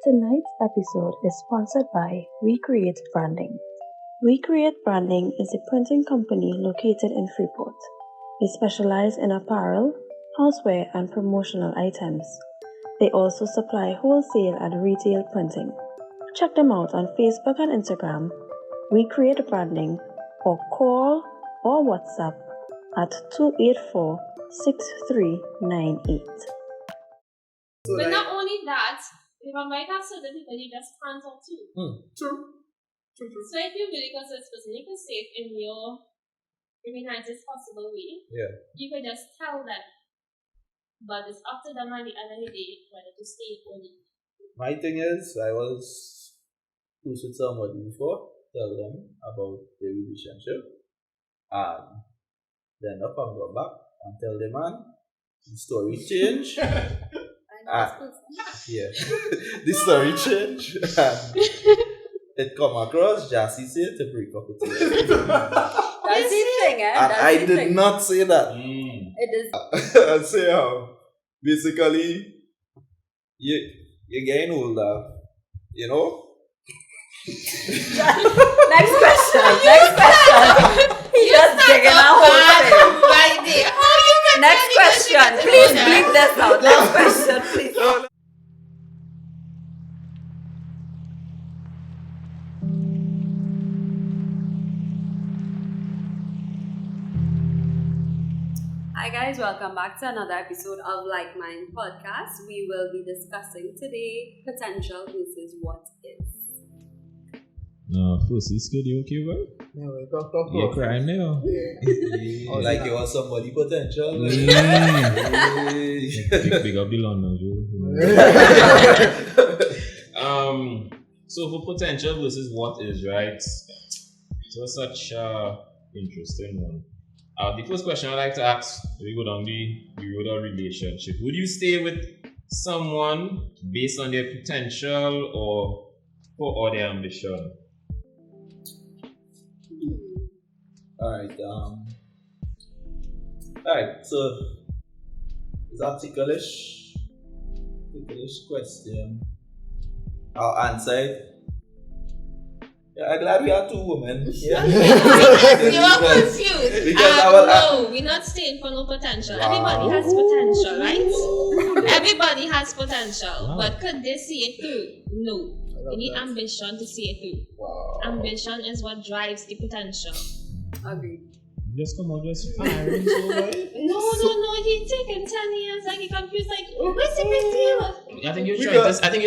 Tonight's episode is sponsored by We Create Branding. We Create Branding is a printing company located in Freeport. They specialize in apparel, houseware, and promotional items. They also supply wholesale and retail printing. Check them out on Facebook and Instagram, We Create Branding, or call or WhatsApp at 284-6398. But not only that, you might have certain people you just can't talk to. True. So if you really consider this person, you can say it in your nicest possible way. Yeah. You could just tell them. But it's up to them at the end of the day whether to stay or leave. My thing is, I was close with somebody before, tell them about the relationship, and then up and go back and tell the man the story change. Yeah, the story change, and it come across Jassy said to break up with you. That's the thing, eh? And I did not say that. It is. I say basically, you're getting older, you know? Next question. He just digging a whole thing. Right there. Oh, you can Next question. Please bleep this out. Next question, please. Hi guys, welcome back to another episode of Like Mind Podcast. We will be discussing today potential versus what is. First, it's good. You okay, bro? No, talk. You're crying now. Like you want somebody potential. Big up the London, So for potential versus what is, right? So such interesting one. The first question I'd like to ask, we go down the road of relationship. Would you stay with someone based on their potential or their ambition? Alright, so it's a ticklish question. I'll answer it. Yeah, I'm glad we are two women. Yeah. You are confused. Because no, we're not staying for no potential. Wow. Everybody has potential, right? Everybody has potential. Wow. But could they see it through? No. You need ambition to see it through. Wow. Ambition is what drives the potential. Agreed. Just come on, just firing so right? No, he's taking 10 years, like he confused, like, what's the big deal? I think you're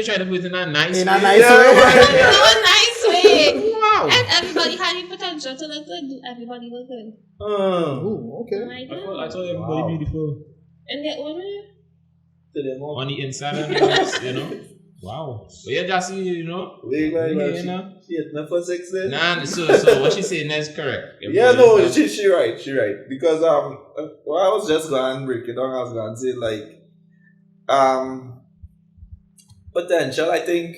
trying to put it in a nice way. In a nice way. No, a nice way. Wow. And everybody had the potential to look good. Everybody look good. Oh, okay. Right I now. thought everybody Wow. beautiful And their own way. To them all. on the inside and the outside, you know. Wow. But yeah, Jassy, you know. Wait, Yeah, you she know. hit me for 6 days. Nah, so what she's saying is correct. Yeah, no, she right. Because well, I was just going to break it down. I was going to say like potential. I think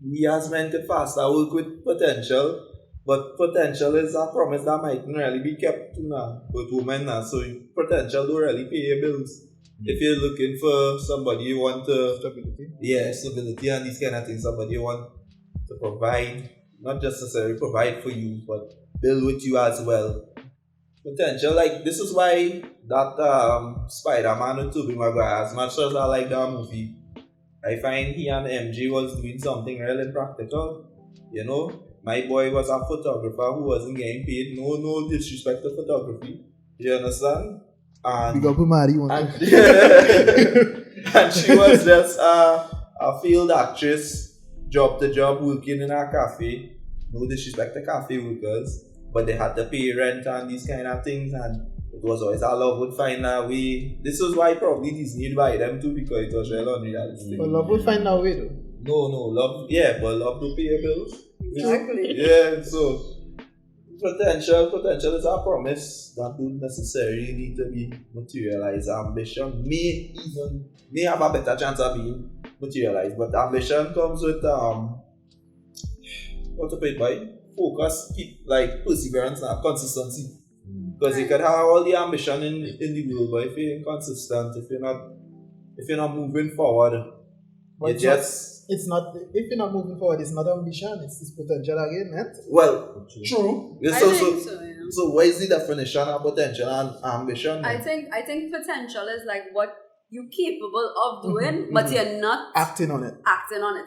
we as men could faster work with potential, but potential is a promise that mightn't really be kept to now with women now. So potential don't really pay your bills. If you're looking for somebody you want to stability and these kind of things, somebody you want to provide, not just necessarily provide for you, but build with you as well. Potential, like this is why that Spider-Man with Tobey Maguire, as much as I like that movie, I find he and MJ was doing something really practical. You know, my boy was a photographer who wasn't getting paid. No disrespect to photography. You understand? And Big up Mari one. and she was just a field actress, job to job, working in a cafe. No disrespect to cafe workers, but they had to pay rent and these kind of things, and it was always our love would find a way. This is why probably Disney buy them too, because it was real unrealistic. But love will find a way though. No, love, yeah, but love to pay your bills. Exactly. Yeah, so potential is a promise that don't necessarily need to be materialized. Ambition may have a better chance of being materialized, but ambition comes with what to put it by focus, keep like perseverance and consistency. Because you could have all the ambition in the world, but if you're inconsistent, if you're not moving forward, But You just it's not, if you're not moving forward, it's not ambition, it's potential again, man. well, true. I think so, yeah. So what is the definition of potential and ambition? I think potential is like what you're capable of doing, but you're not Acting on it.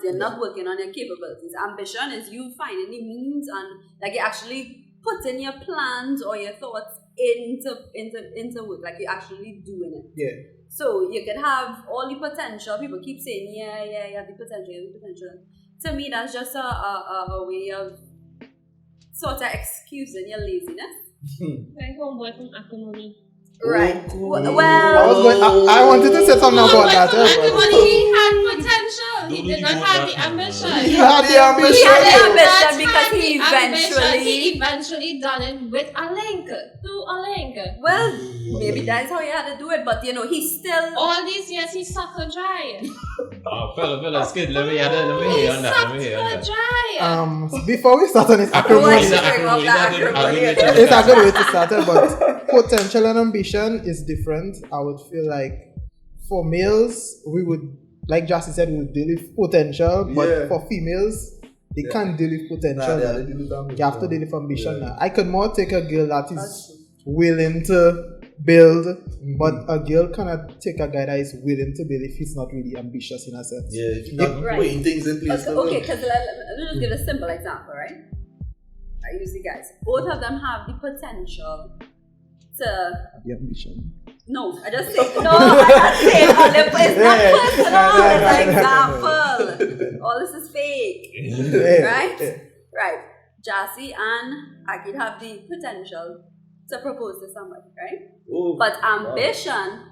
You're not working on your capabilities. Ambition is you finding the means and like you actually putting your plans or your thoughts into work, like you're actually doing it. Yeah. So you can have all the potential. People keep saying, yeah, you have the potential. To me, that's just a way of sort of excusing your laziness. Like homeboy from acrimony. Right. Cool. Well, I wanted to say something about that. Acrimony, he had potential. He did not have the ambition. He had the ambition. he had the He ambition did because not he have the ambition. He eventually. eventually done it with a link. Through a link. Well, maybe that's how he had to do it, but he still. All these years he sucker dry. Fella, skid. Let me hear on that. Let me hear on that. Dry. Before we start on this Oh, I acrimony, should bring up that acrimony. it's a good way to start it, but potential and ambition is different. I would feel like for males, we would, like Justin said, we would deal with potential, but for females, they can't deal with potential. You have to deal with ambition now. I could more take a girl that is willing to build, but a girl cannot take a guy that is willing to build if he's not really ambitious in a sense. Yeah, if you're not Right. putting things in place. Okay, because let me just give a simple example, right? I use the guys. Both of them have the potential to. The ambition. No, I just say no. I'm not saying it's not personal. It's an example. All this is fake, right? Right. Jassy and Agid have the potential to propose to somebody, right? Oh, but ambition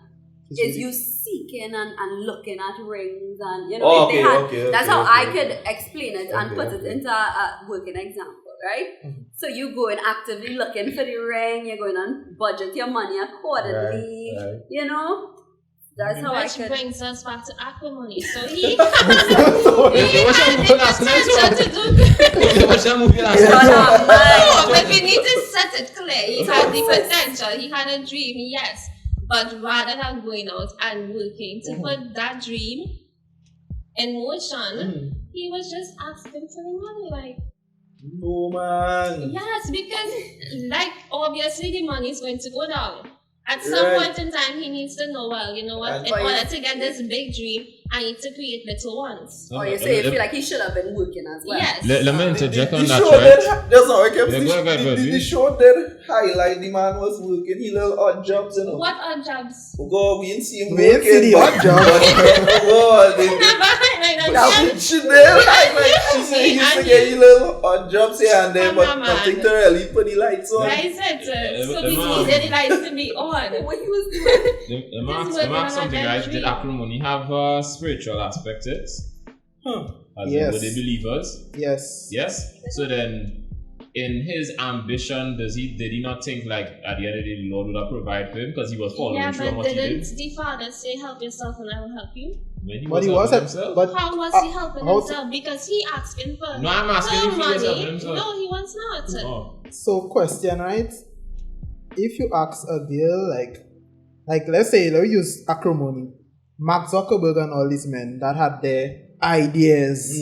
is you seeking and looking at rings and that's how I could explain it and put it into a working example, right? So you go and actively looking for the ring, you're going and budget your money accordingly, That's how I Which could. brings us back to acrimony. So he had the potential to do Watch that movie last But, night. No, but we need to set it clear. He had the potential. He had a dream, yes. But rather than going out and working to put that dream in motion, he was just asking for the money. Like, no, man. yes, because obviously the money is going to go down. At some point in time, he needs to know, well, you know what, in order to get this big dream, I need to create little ones. Or you say you feel like he should have been working as well. Yes. Let me interject on that, show right? That's not okay. Go ahead, The show did highlight the man was working. He little odd jobs, What odd jobs? Oh God, we didn't see him We didn't see the odd job. Oh God, Never highlight that. she did highlight. She said he used to get you little odd jobs here and there, but nothing to really put the lights on. I said so he needed the lights to be on. What he was doing. Let me ask something, guys. Did acrimony have a spiritual aspect to it? As in, were they believers? Yes. Yes? So then, in his ambition, did he not think like at the end of the day the Lord would have provided for him because he was following through on what he did? Didn't the Father say, help yourself and I will help you? When But he was was himself? but How was he helping himself? Because he asking for No, I'm asking if he was helping money. himself. No, he was not. Oh. So question, right? If you ask a girl like let's say we use acrimony, Mark Zuckerberg and all these men that had their ideas.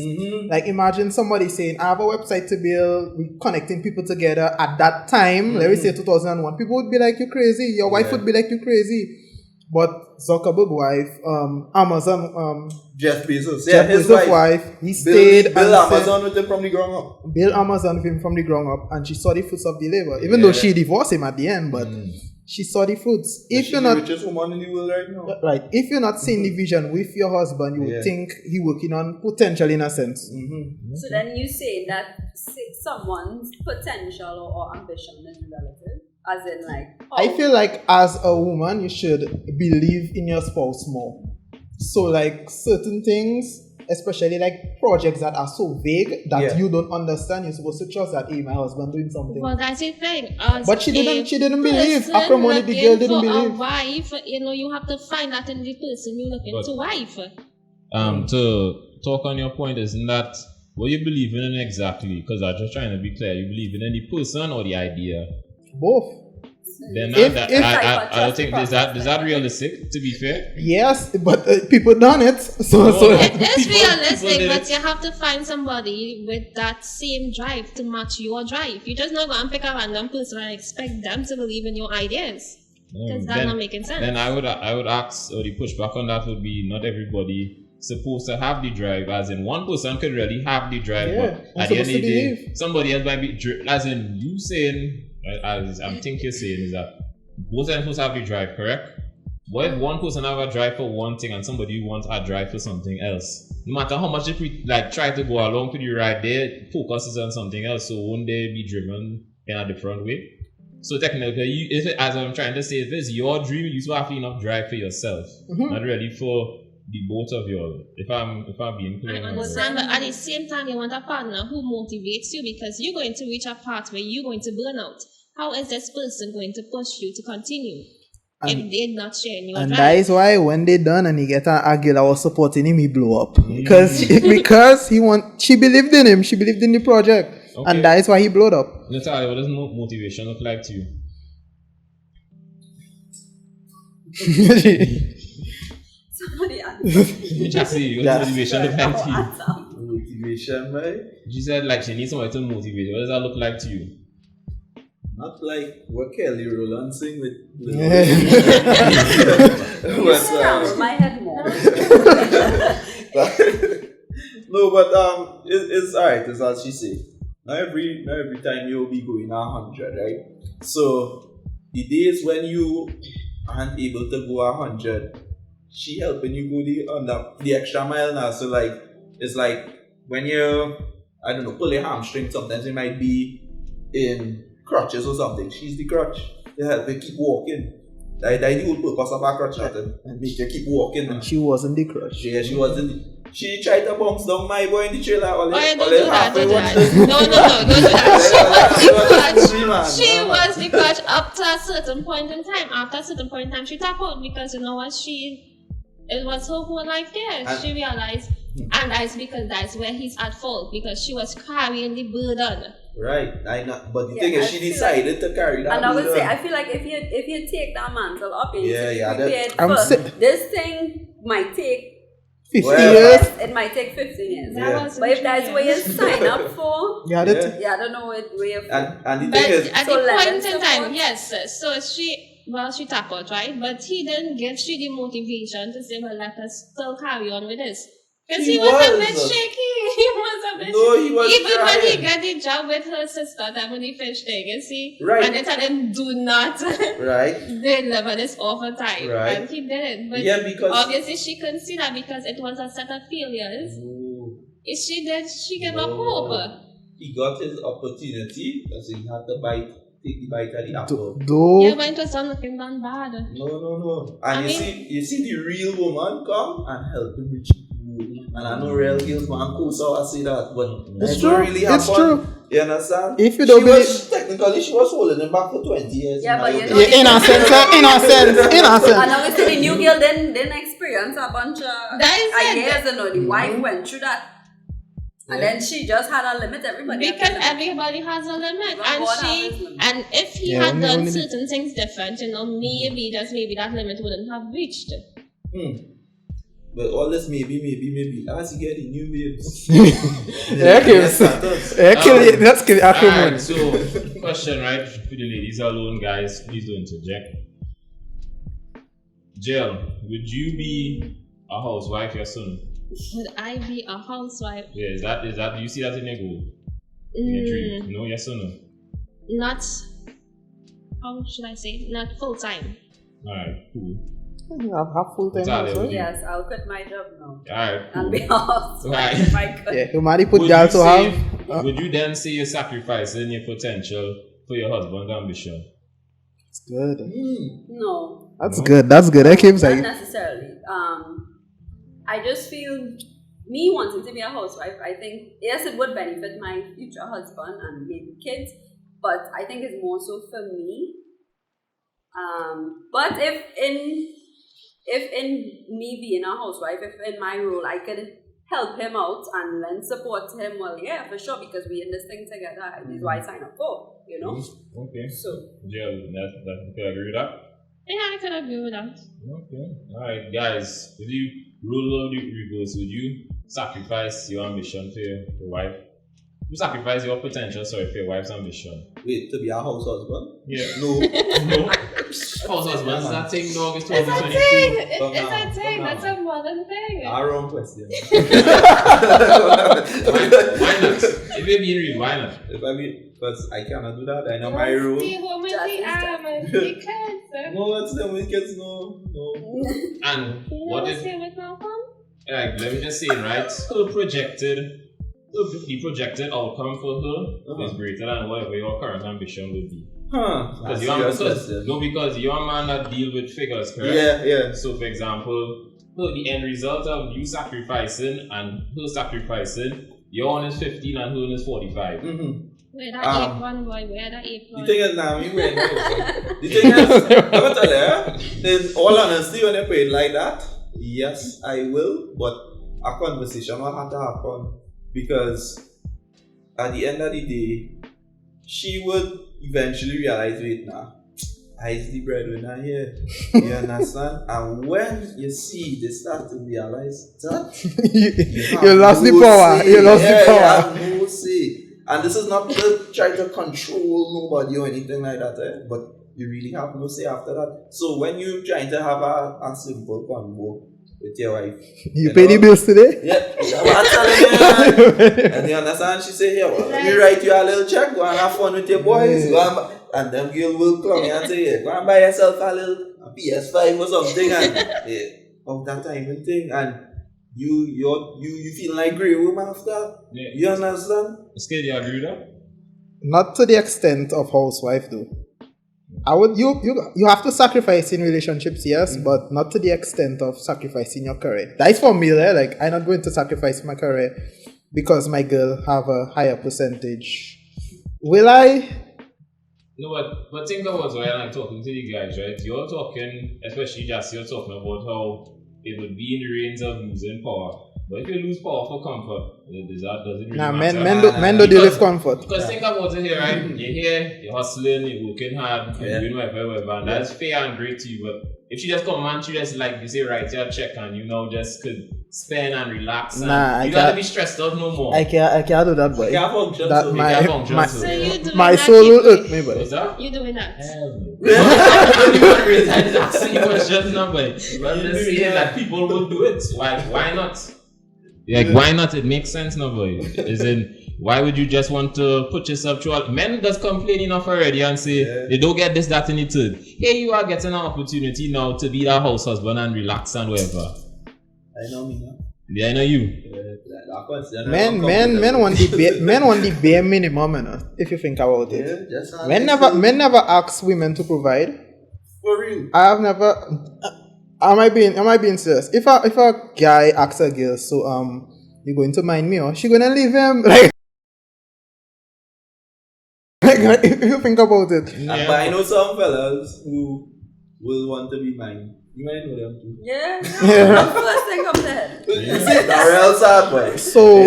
Like imagine somebody saying, I have a website to build, we connecting people together at that time, let me say 2001. People would be like, you crazy. Your wife would be like, you crazy. But Zuckerberg's wife, Amazon, Jeff Bezos. Jeff His Bezos' wife, he stayed build and Amazon with him from the ground up. built Amazon with him from the ground up, and she saw the fruits of the labor. Even though she divorced him at the end, but she saw the fruits. If you're not the richest woman in the world right now. right, if you're not seeing the vision with your husband, you would think he working on potential in a sense. So then you say that someone's potential or ambition is relative. As in I feel like as a woman, you should believe in your spouse more. So like certain things, especially like projects that are so vague that you don't understand, you're supposed to trust that, hey, my husband doing something. Well, that's the thing. But she didn't believe. Acrimony, the girl didn't believe. A wife, you have to find that in the person you're looking to wife. To talk on your point, isn't that what you believe in exactly? Because I'm just trying to be clear. You believe in the person or the idea? Both. Then If- I don't think is that realistic. To be fair, Yes, but people done it. So It's realistic, did but it. you have to find somebody with that same drive to match your drive. You just not go and pick a random person and expect them to believe in your ideas. Because that's not making sense. Then I would ask, or the pushback on that would be not everybody supposed to have the drive, as in one person could really have the drive, Yeah, but at the end of the day, somebody else might be as in you saying, as I think you're saying, is that both of them supposed to have the drive, correct? What if one person have a drive for one thing and somebody wants a drive for something else? No matter how much they try to go along to the ride, their focus is on something else, so won't they be driven in a different way? So technically, as I'm trying to say, if it's your dream, you still have enough drive for yourself, not really for the both of you all. If I'm being clear. I understand, but at the same time, you want a partner who motivates you, because you're going to reach a part where you're going to burn out. How is this person going to push you to continue if they're not sharing your and drive? that is why when they done and he get a girl that was supporting him, he blew up because she believed in him, she believed in the project, and that is why he blew up. Natalia, what does motivation look like to you? Somebody answer. Just see, what does motivation look like to you? Motivation, right? She said like she needs somebody to motivate. What does that look like to you? Not like what Kelly Rowland sing with. But, my head more. No, but it's alright. It's as she say. Not every time you'll be going 100, right? So the days when you aren't able to go 100, she helping you go the extra mile now. So like it's like when you pull your hamstring. Sometimes it might be in crutches or something. She's the crutch. They help you keep walking. That's the whole purpose of her crutch, and make you keep walking. And she wasn't the crush. Yeah, she wasn't. She tried to bounce down my boy in the trailer. Don't do that. No, don't do that. She was the coach up to a certain point in time. After a certain point in time, she tapped out because you know what? It was her whole life there. She realized, and that's because that's where he's at fault, because she was carrying the burden. Right, I know. But the thing is, she decided to carry that. And I would say, I feel like if you take that mantle up and prepared that, this thing might take 50 years. It might take 15 years. Yeah. But if that's what you sign up for, I don't know what way of. And the thing is, at the point in time, yes. So she tapped out, right? But he didn't give she the motivation to say, well, let us still carry on with this. Because he was a bit shaky. He was a bit he was even trying. when he got the job with her sister, that when he fish thing, you see? Right. And they told him, do not deliver this overtime. Right. And he didn't. But because obviously she couldn't see that because it was a set of failures. She gave up hope. He got his opportunity, because he had to take the bite of the apple. Yeah, but it was not looking that bad. No. And you see the real woman come and help him with you. And I know real heels man so I see that, but it's true. Really it's true. You understand? If you don't technically she was holding him back for 20 years. Yeah, but you know, innocent. And obviously the new girl didn't experience a bunch of ideas, the wife went through that. And then she just had a limit. Everybody everybody has a limit, and if he had done certain things different, maybe that limit wouldn't have reached. But all this maybe. As you get the new babes. Let's kill Alright, so question, right? For the ladies alone, guys, please don't interject. Jill, would you be a housewife, yes or no? Would I be a housewife? Yeah, is that do you see that in your goal? In your dream? No, yes or no? Not, how should I say? Not full time. Alright, cool. Have full time. Yes, I'll quit my job now. Alright, cool. And be off. Right. If I could. Yeah, somebody put girls to have. Would you then say you're sacrificing your potential for your husband's ambition? It's good. No. That's good. That keeps not necessarily. I just feel me wanting to be a housewife, I think, yes, it would benefit my future husband and maybe kids, but I think it's more so for me. But if in me being a housewife, if in my role I could help him out and then support him, well, yeah, for sure, because we in this thing together. This is why I sign up for, you know? Okay. So. Yeah, that could agree with that? Yeah, I could agree with that. Okay. Alright, guys. If you rule of the reverse, would you sacrifice your ambition for your wife? You sacrifice your potential, for your wife's ambition. Wait, to be a house husband? Yeah. No. No. House husband is that thing, dog. It's It's a 2022. thing. It's a thing. That's a modern thing. Wrong question. Why not? If you're being real, why not? If I mean, because I cannot do that. I know my rule. Stay home with the arm and the kids. No, that's them with kids. No. And You what know, if, stay with Malcolm? like, let me just say, right? The projected outcome for her is greater than whatever your current ambition would be. Because you're a man that deals with figures, correct? Yeah. So, for example, the end result of you sacrificing and her sacrificing, your one is 15 and her one is 45. Where that apron, boy? Where that apron? The thing is, now, me wearing it. The thing is, I'm going to tell you, in all honesty, when you put it like that, yes, I will, but a conversation will have to happen. Because at the end of the day, she would eventually realize, wait, I's the breadwinner here. You understand? And when you see they start to realize that you lost the power. You lost the power. You have no say. And this is not to try to control nobody or anything like that, but you really have no say after that. So when you're trying to have a simple convo with your wife, you pay the bills today? Yeah, I'm telling you. And you understand? She say, yeah, well, let me write you a little check, go and have fun with your boys. And them girl will come here and say, yeah, go and buy yourself a little PS5 or something, and of that time and thing, and you feel like great woman after. Yeah. You understand? Scared you agree with that? Not to the extent of housewife though. I would you have to sacrifice in relationships, yes, but not to the extent of sacrificing your career. That is for me, like I'm not going to sacrifice my career because my girl have a higher percentage. Will I? No, but think about when I'm talking to you guys, right? You're talking, especially just you're talking about how it would be in the reins of losing power. But if you lose power for comfort, that doesn't really matter. Men do deal with comfort. Because think about it here, right? You're here, you're hustling, you're working hard, you're doing whatever, and that's fair and great to you. But if she just come and she just like you say, write your check and you know just could spend and relax, and you don't have to be stressed out no more. I can't do that, boy. You can't function. That my soul will hurt me, boy. What's that? You doing that? I'm asking you questions now, but I'm just saying that people will do it. Why not? Like, why not? It makes sense now, boy. As in, why would you just want to put yourself through all... Men just complain enough already and say, they don't get this, that, and the third. Here you are getting an opportunity now to be that house husband and relax and whatever. I know me now. Yeah, I know you. Men want the bare minimum, you know, if you think about it. Men never ask women to provide. For real. I have never... Am I being serious? If a guy asks a girl, so you going to mind me or she gonna leave him? Like if you think about it. Yeah. But I know some fellas who will want to be mine. You might know them too. Yeah. First thing up there. So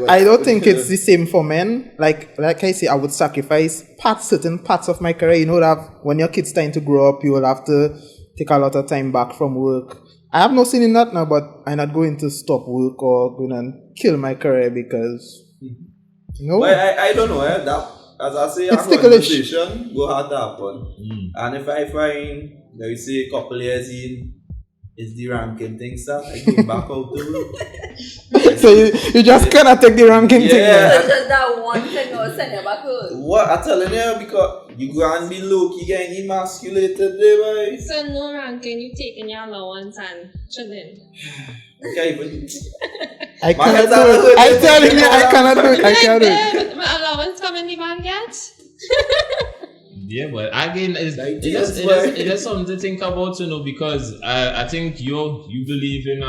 I don't think it's the same for men. Like I say, I would sacrifice certain parts of my career. You know that when your kids starting to grow up, you will have to take a lot of time back from work. I have no sin in that now, but I'm not going to stop work or going and kill my career because Well, I don't know. That, as I say, it's a conversation go hard to happen. And if I find, let me say, a couple years in, it's the ranking thing stuff, I go back out to work. So you just cannot take the ranking thing. Yeah. So just that one thing I was sending you back home. What I'm telling you, because you go and be low-key getting emasculated there, boy. So no ranking, you taking your allowance and chilling. Okay, I cannot do it. I'm telling you, I cannot do it. I can't do it. My allowance come in the bank yet? Yeah, but again, it is something to think about, you know, because I think you believe in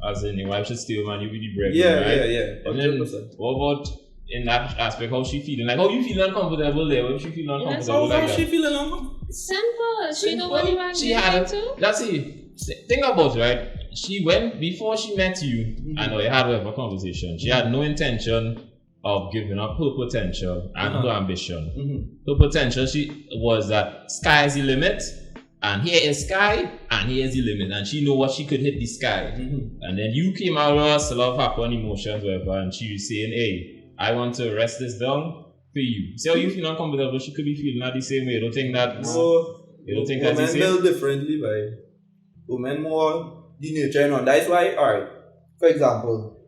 as in your wife should stay home and you be the breadwinner, right? Yeah. And then what about in that aspect, how she feeling? Like, how you feel uncomfortable there? What she feel uncomfortable like that? How she feeling uncomfortable? Simple. She don't want to She had it. That's it. Think about it, right? before she met you, I know you had whatever conversation, she had no intention of giving up her potential and her ambition. Her potential was that sky is the limit, and here is sky, and here is the limit, and she knew what she could hit the sky. And then you came out of us, a lot of happen emotions, whatever, and she was saying, hey, I want to rest this down for you. So you feel uncomfortable, she could be feeling that the same way. You don't think that? You don't think that's the same? Women build differently, right? Women more the nature and all. That's why, alright. For example,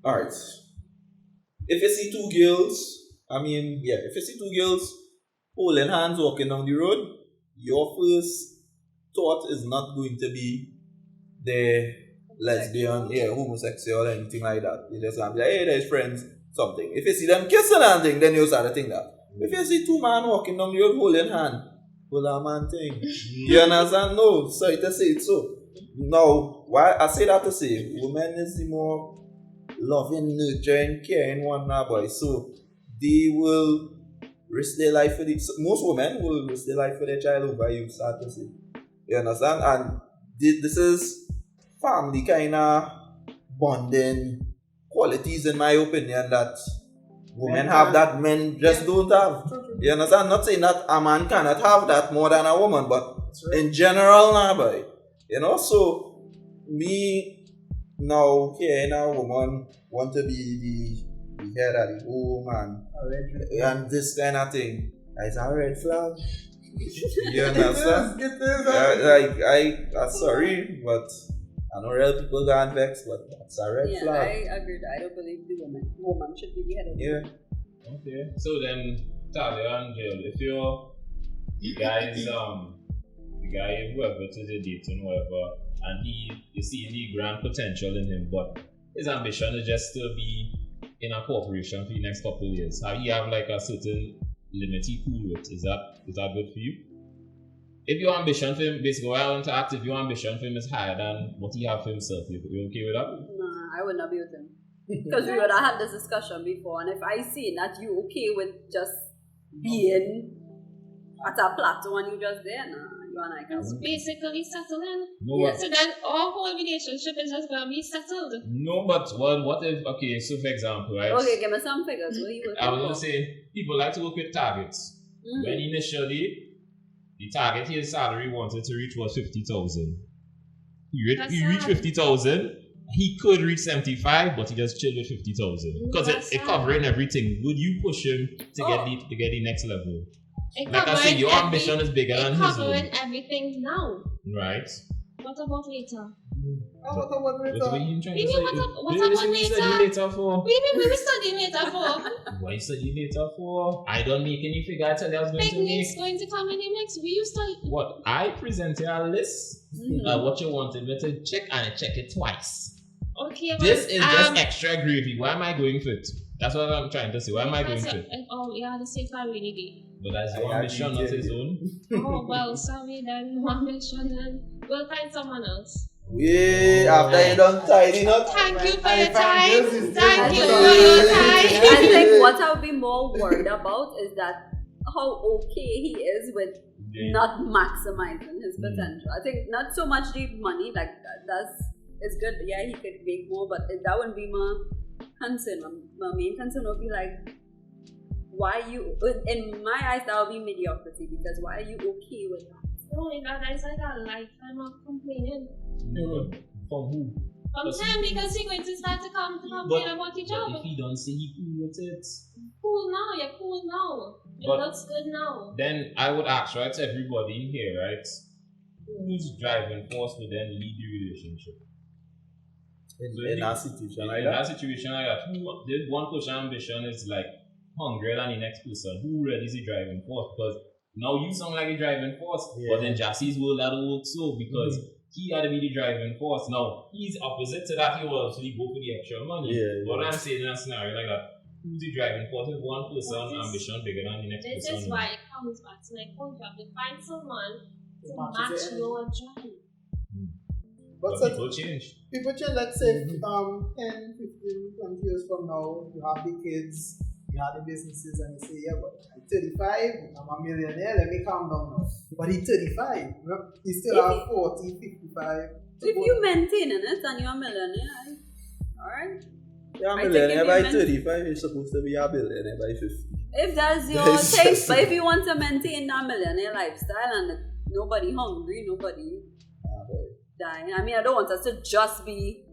alright. If you see two girls, if you see two girls holding hands walking down the road, your first thought is not going to be the lesbian, homosexual, anything like that. You just want to be like, hey, there's friends, something. If you see them kissing and thing, then you start to think that. If you see two men walking down the road holding hand, well, that man thing. You understand? No, sorry to say it so. Now, why I say that to say, women is the more loving, nurturing, caring one now, boy. So they will risk their life for most women will risk their life for their child over you, start to say. You understand? And this is family kind of bonding qualities, in my opinion, that women have that men just don't have. You understand? Not saying that a man cannot have that more than a woman, but in general, nah, boy. You know, so me now hearing a woman want to be the head of the home and this kind of thing, it's a red flag. You understand? I'm sorry, but I know real people got vexed, but that's a red flag. I agree. I don't believe the woman should be the head of the home. Okay. So then, Talia and Jill, if you're the guy whoever to the dating, whatever, and you see the grand potential in him, but his ambition is just to be in a corporation for the next couple of years. How you have like a certain limit he cool with? Is that good for you? If your ambition for him, basically what I want to ask, if your ambition for him is higher than what he have for himself, you okay with that? Nah, I would not be with him. Because we would have had this discussion before, and if I see that you okay with just being at a plateau and you just there, nah, you and I can't. It's basically settling. No, So then our whole relationship is just going to be settled. No, but what if, okay, so for example, right? Okay, give me some figures. What are you looking I was going to say, people like to work with targets. When initially, the target his salary wanted to reach was 50,000. He reached 50,000. He could reach 75, but he just chilled with 50,000 because it covering everything. Would you push him to get the next level? Like I said, your ambition is bigger than his own. Covering everything now. Right. What about later? What about later? What about later? For? We studying later for. What you studying later for? I don't make any figure. I tell you I was going to make. Picnic's going to come in the mix. We used to. What? I presented a list what you wanted me to check, and I check it twice. Okay, but this is just extra gravy. Why am I going for it? That's what I'm trying to say. Why am I going for it? Oh, yeah, the safe I really did. But that's your ambition, not his own. Oh, well, sorry then. One ambition then. We'll find someone else. After you done tidying up. Thank you for your time. Thank you for your time. I think what I'll be more worried about is that how okay he is with not maximizing his potential. I think not so much the money, like it's good. Yeah, he could make more, but that wouldn't be my concern. My main concern would be like, why you? In my eyes, that would be mediocrity, because why are you okay with that? No, that's like a lifetime of complaining. No, from who? From him, because he's going to start to complain about the job. If he don't say he cool with it. Cool now, you're cool now. It looks good now. Then I would ask, right, to everybody here, right, whose driving force would then lead the relationship? In that situation like that, this one person ambition is like hungrier than the next person. Who really is the driving force? Because now you sound like a driving force, but in Jassie's world that'll work so, because he had to be the driving force. Now he's opposite to that. He will actually go for the extra money. But I'm saying in a scenario like that, who's the driving force? If one person ambition bigger than the next person. This is why it comes back to my point. You have to find someone to match your drive. But people change. People change, let's say 10, 15, 20 years from now, you have the kids, you have the businesses and you say, yeah, but I'm 35, I'm a millionaire, let me calm down now. But he's 35, he still have 40, 55. If you maintain it and you're a millionaire, alright? You're a millionaire by 35, you're supposed to be a billionaire by 50. If that's your thing, but if you want to maintain that millionaire lifestyle and nobody hungry, nobody dying, I mean, I don't want us to just be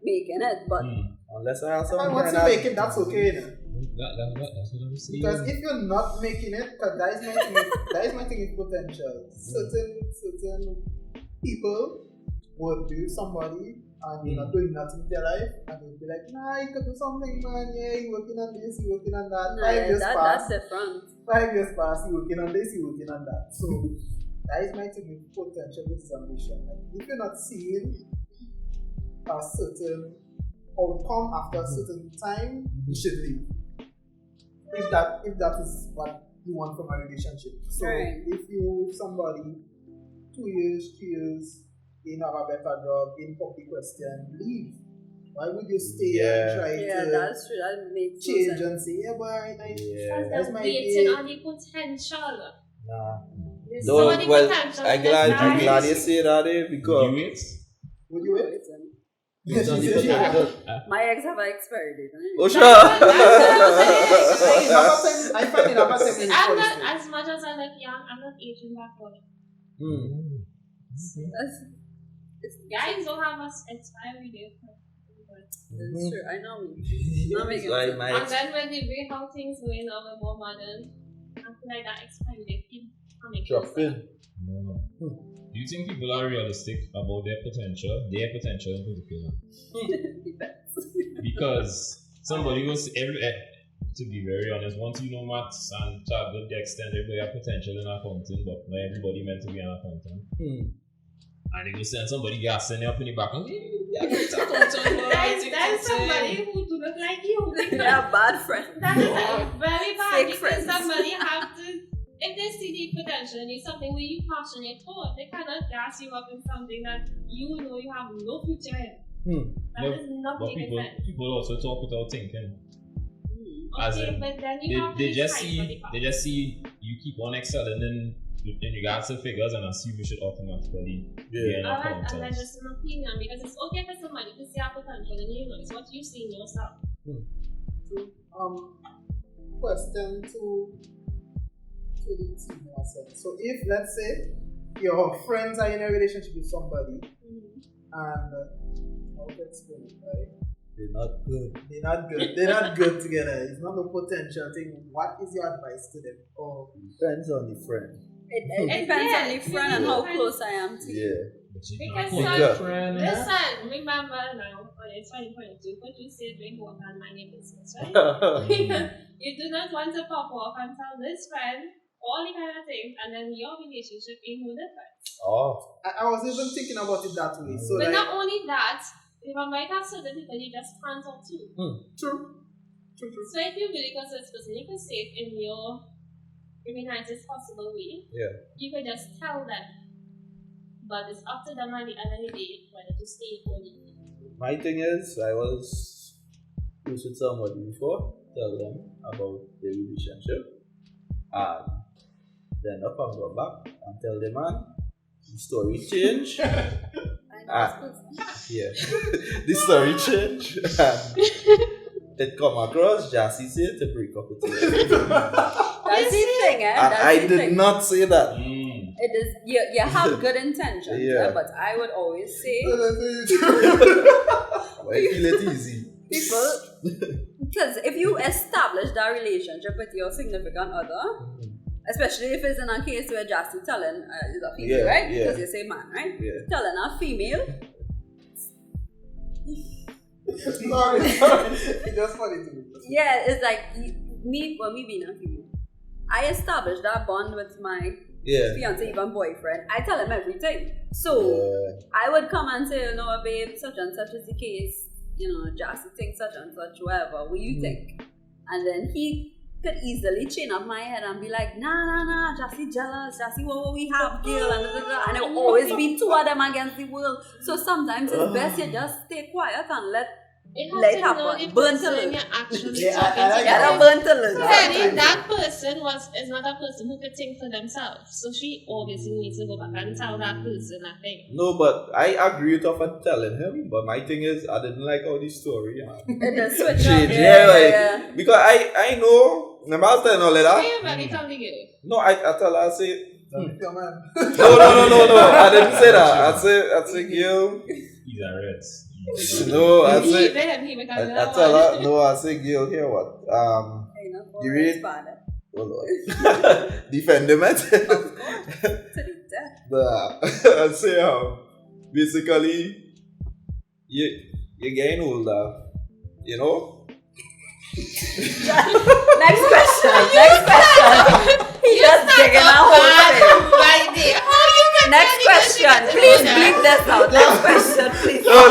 making it, but unless I have some. If I want to make it, that's okay. That's what I'm saying. Because if you're not making it, because that is my thing with potential. Certain people would be somebody and you're not doing nothing with their life, and they'll be like, nah, you could do something, man. Yeah, you're working on this, you're working on that. 5 years pass. That's different. 5 years pass, you're working on this, you're working on that. So that is my thing with potential versus ambition. Like, if you're not seeing a certain outcome after a certain time, you should leave. If that is what you want from a relationship. So if you with somebody 2 years, 3 years, they have a better job, in public question, leave. Why would you stay and try to that's true. That makes change sense. and say, yeah, but That's my waiting on the potential. Nah. I'm glad you say that, because would you wait? It's on the potential. My ex have an expiry date. Oh, sure. I find it about 7 minutes. I'm not, as much as I like young, I'm not aging backward. Guys don't have an expiry date. That's true. I know. And then when they way how things going now with more modern, I feel like that expiry date keep coming closer. Do you think people are realistic about their potential in particular? Because somebody goes to be very honest, once you know maths and to a good extent, everybody have potential in accounting, but not everybody meant to be an accountant. And they go send somebody gassing up in the back and that is somebody who do not like you. They are bad friends. That is very bad. Fake because friends. somebody have to, if they see the potential in something where you passionate for, they cannot gas you up in something that you know you have no future in. That is not making sense. People also talk without thinking. Okay, but then they just see you keep on excelling in regards to figures and assume you should automatically be an accountant. And that's just an opinion, because it's okay for somebody to see our potential and you know it's what you see in yourself. Question to the team myself. So if, let's say, your friends are in a relationship with somebody and how to explain it, right? They're not good together. It's not a potential thing. What is your advice to them? Or depends on the friend. It depends on the friend and how close I am to you. Because listen, remember now, it's 2022, what you said during work and mind your business, right? You do not want to pop off and tell this friend all the kind of things, and then your relationship ain't no different. I was even thinking about it that way. So but not only that, you might have certain people you just can't talk to. True. So if you really consider this person, you can say it in your nicest possible way. You could just tell them. But it's up to them at the end of the day whether to stay or leave. My thing is, I was close with somebody before, tell them about the relationship, and then up and go back and tell the man the story change. The story change. It come across, Jassy said to break up with you. That's the thing, I did not say that. It is you have good intentions, but I would always say why feel it easy? People, because if you establish that relationship with your significant other, especially if it's in a case where Jassy telling is a female, right? Because you say man, right? Telling a female. sorry. It's just funny to me. Yeah, it's like me being a female. I established that bond with my fiance, even boyfriend. I tell him everything. So I would come and say, babe, such and such is the case. Jassy thinks such and such, whatever. What do you think? And then he could easily chain up my head and be like, nah, Jassy jealous. Jassy, what we have, girl, and and it will always be two of them against the world. So sometimes it's best you just stay quiet and let It Let has to know happen. the Burn to person learn. you're actually Yeah, talking I like to. that. Gotta burn to learn. Clearly, that person is not a person who could think for themselves. So she obviously needs to go back and tell that person a thing. No, but I agree with her for telling him. But my thing is, I didn't like how the story Switch changed. up. Yeah, because I know. Remember I was telling her later? Hey, everybody, tell the girl. No, I tell her, I say, Come on. no. I didn't say that. I say, Gil. These are reds. No, I say, I I tell her, no, I say, Gil, here what? The way, oh Lord, defend him, I say, basically, you're getting older, you know? Next question. He just digging a whole thing. Right there. Oh, you can Next question. Please bleep this out. Next question, please. No.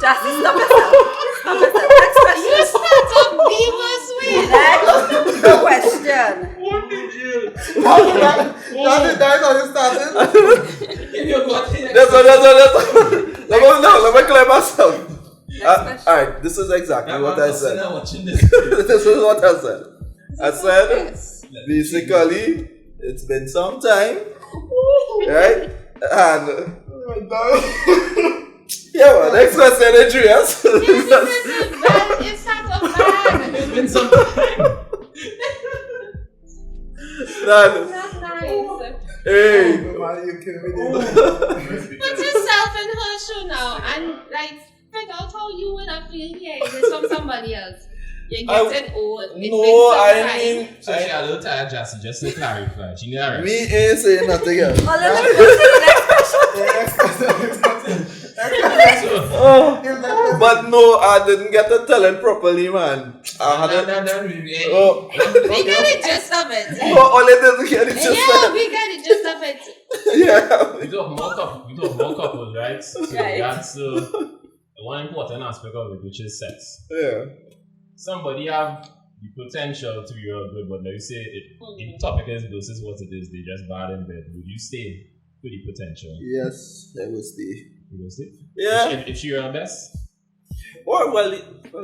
Just stop yourself. Next question. You start up Beaver's way. Next question. What did you? That's how you started. Let me clear myself. Next question. Alright, this is exactly what I said. Watching this. This is what I said. I said, basically, it's been some time, right? And yeah, well, next question, Andreas. It's not so bad. It's been some time. Then, Not nice. hey, You kill me. Put yourself in her shoe now and like figure out how you would have feel hearing this from somebody else. You're getting old. It's been no, some I time. mean, So she a little tired, Jassy, just to clarify. She need a rest. me ain't saying nothing else. Oh, let's go to the next question. But no, I didn't get to tell it properly, man. I had it. Oh, We get the gist of it. all it didn't get it just Yeah, we get the gist of it. yeah. We talk more couples, right? So Right. that's one important aspect of it, which is sex. Yeah. Somebody have the potential to be real good, but like you say, the topic is versus what it is. They just bad in bed. Would you stay with the potential? Yes, that was the. You will stay? Yeah. If she your best, Or well,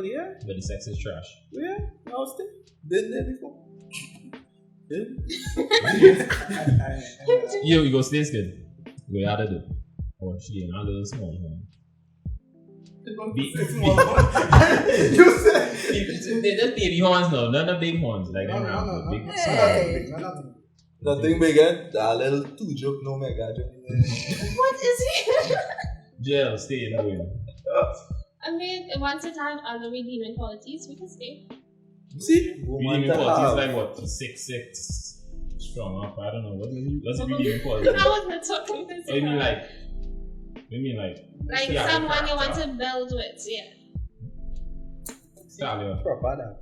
yeah. but the sex is trash. Yeah, I was there. Been there before. You go stay skin. You go add it. Or she and a little small one. You said. They just baby horns now, not the big horns. Like No. big. Nothing. Nothing bigger. That little two joke, no mega joke. What is it? Jail, stay in doing. I mean, once it has other redeeming qualities, we can stay. See? Redeeming qualities like what? 6'6", strong up. I don't know. What's the redeeming quality? I was not talking this. What do you mean like? Like yeah, someone you want to build with, yeah. Stallion. Proper that.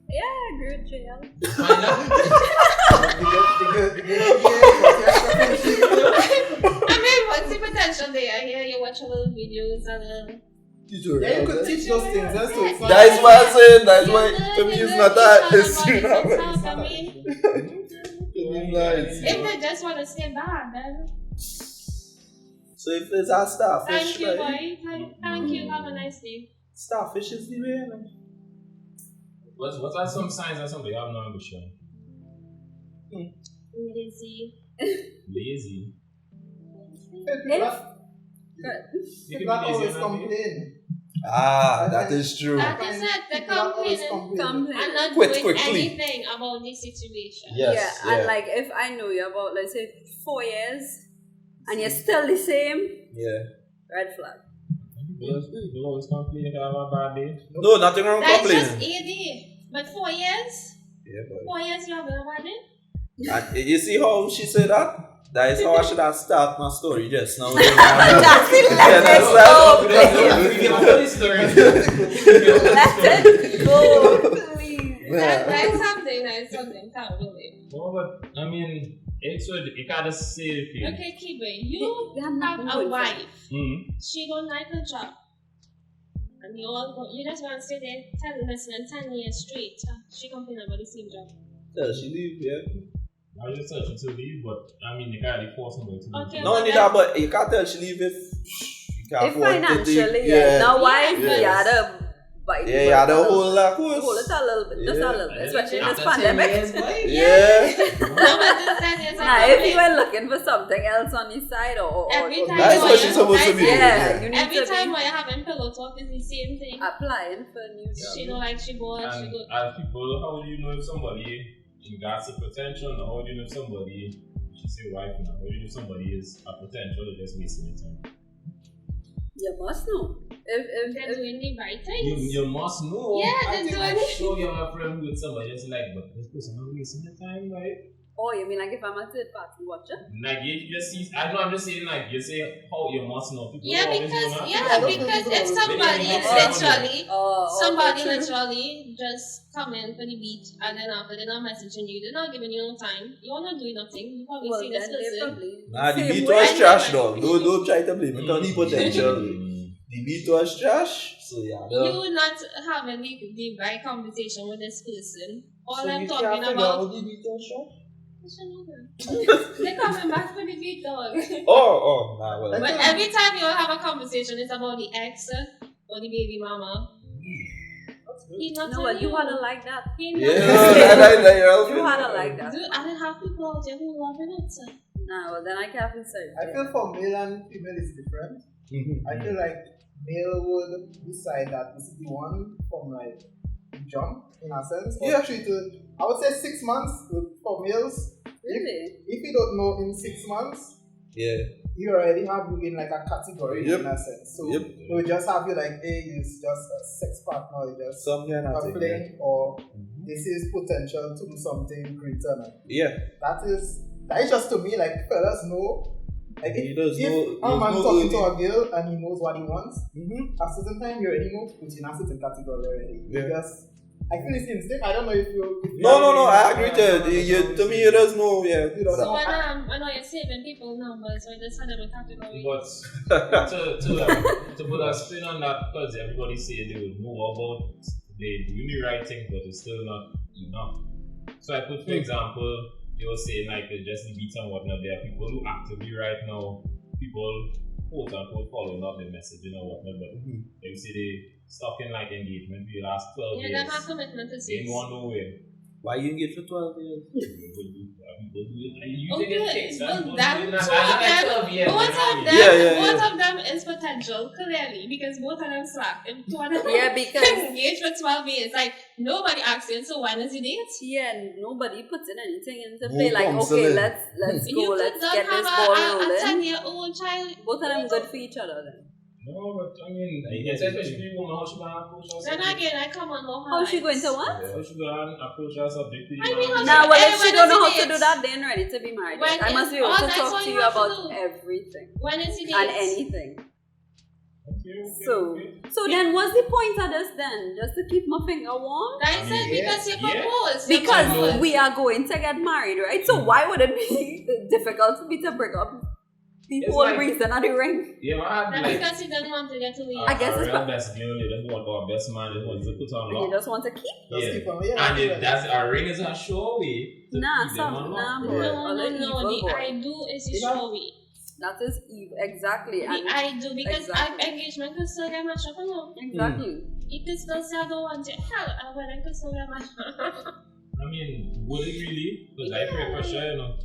Yeah, I agree with JL. I mean, what's the potential there? Here you watch a little videos and Yeah, you could teach those things. That's so fun. That is why I'm saying. That's you why learn- to me you it's learn not each that. other It's bodies you and know. stuff, I mean, It's nice. if they just want to stay bad, then So if it's our starfish, thank you, right? boy. Thank you. Have a nice day. Starfish is the way. Man. What are some signs that somebody have no ambition? Lazy. Lazy. You People can be lazy always and not be- complain. Ah, that is true. That is it. They're People always complaining and not Quit doing quickly. anything about the situation. Yes. Yeah, and like if I know you about, let's say, 4 years and you're still the same, Yeah. red flag. People always complain if they have a bad day. No, nothing wrong with That's just complaining. AD. But 4 years? Yeah, boy. 4 years you have been about it? And you see how she said that? That is how I should have started my story just now. Just Yeah, let that's it that. go, We give a funny story. Let it go, please. That's something can't believe. No, but I mean, it kind of say if you. Okay, keep it. You Yeah, have nothing a good. wife. Mm-hmm. She don't like her job. And you just want to sit there telling her spend 10 years straight. She complain about the same job. Yeah, she leave, yeah. I was just searching to leave, but I mean, they can't really force somebody to leave. Okay, Not only that, but you can't tell she leave if you Can't afford to financially, take, Now why is Yes. the other bite? Yeah, you had a whole lot. Hold it a little bit, just a little bit, especially in this After 10 pandemic. years, boy. Now, if you were looking for something else on the side, or Every time That is what you- she's supposed to be doing. yeah, you need Every to time be when you're having pillow talk, is the same thing. applying for new jobs. She know like she bored, she And go. as people, how do you know if somebody in regards to potential, or how do you know if somebody, she say wife now, how do you know if somebody is a potential or just wasting your time? You must know. They're doing the right things. You must know. Yeah, I they're think doing I'm it. sure you have a friend with somebody just like, but this person not wasting their time, right? Oh, you mean like if I'm a third party watcher? Like you just see, I know I'm just saying like you say how you must know people. Yeah, always because know that. if Maybe somebody they is don't know. literally somebody true. literally just come in for the beat and then after they're not messaging you, they're not giving you no time. You're not doing nothing. You probably Well, see this then they person. probably Nah, the same beat way. was trash though. Don't try to blame it on the Mm. potential. The beat was trash. So yeah. You not having the right conversation with this person. All I'm talking the about. beat was trash? They're coming back for the beat dog. Oh, nah, well. But every time you have a conversation, it's about the ex or the baby mama. He's not No, telling but you had to like that. He not Yeah, telling that you're You had to like that. Dude, I don't have people out there who love it. Nah, well then I can't be sorry. I feel for male and female is different. I feel like male would decide that this is the one from like jump in a sense. Yeah. Actually, I would say 6 months for males. Really? If you don't know in 6 months, Yeah. you already have you in like a category Yep. in a sense. So Yep. they will just have you like, hey, it's just a sex partner, you just Some kind of a thing. fling, or this is potential to do something greater. Now. Yeah. That is just to me like fellas know. Like He if, does if know- a he man knows talking what to a girl and he knows what he wants, Mm-hmm. at a certain time you already know to put in a certain category already. Yeah. Because I feel it's instinct. I don't know if you. No, I agree to me, it does no, yeah. You don't So know. I know you're saving people numbers, so I just had them a category. But to put a spin on that, because everybody say they will know about they doing the right thing, but it's still not enough. So I put, for example, they were saying like just the beats and whatnot. There are people who actively right now, people quote unquote following up their messaging or whatnot, but they say they stuck in like engagement for the last 12 Yeah, years. that has commitment to They sex. don't nowhere. Why you engaged for 12 years? People do it. You Okay, think it takes well, people that doing two of that. them, Yeah, both of them, Yeah. both of them is potential, clearly, because both of them slack. If two of them Yeah, because engaged for 12 years, like nobody asks you, so when is the date? nobody puts in anything into No play. Like, okay, counseling. let's You go, could let's not get this have ball a rolling. 10-year-old child. Both of them good for each other then. No, but I mean, especially the woman, how she gonna approach us. Then again, I come on more How she going to what? How she gonna approach us subject to I mean, how Nah, well, if When she don't know is how the to do date? that, then ready to be married. When I must is- be able oh, to that's talk what to you you have to about do. everything When is the date? and anything. Okay. So then what's the point of this then? Just to keep my finger warm? I said because you Yeah. proposed. You Because proposed. we are going to get married, right? So why would it be difficult for me to bring up the It's whole like- reason of the ring? Yeah, I That's had like because he doesn't want to get to the I guess a it's real best girl, they don't want our best man, they want to put on You lock. just want to keep? Just Yeah. keep on, yeah, And yeah. that's a ring is a show way. to Nah, keep them on lock. nah, boy. Yeah. No, All the evil the boy. I do is the Yeah. showy. That is evil. Exactly. The And I do because Exactly. engagement could still get mashed up, you know. exactly. It could still say I don't want it. Hell, I wedding could still get mashed up. I mean, would it really? Because I pray for sure, you know.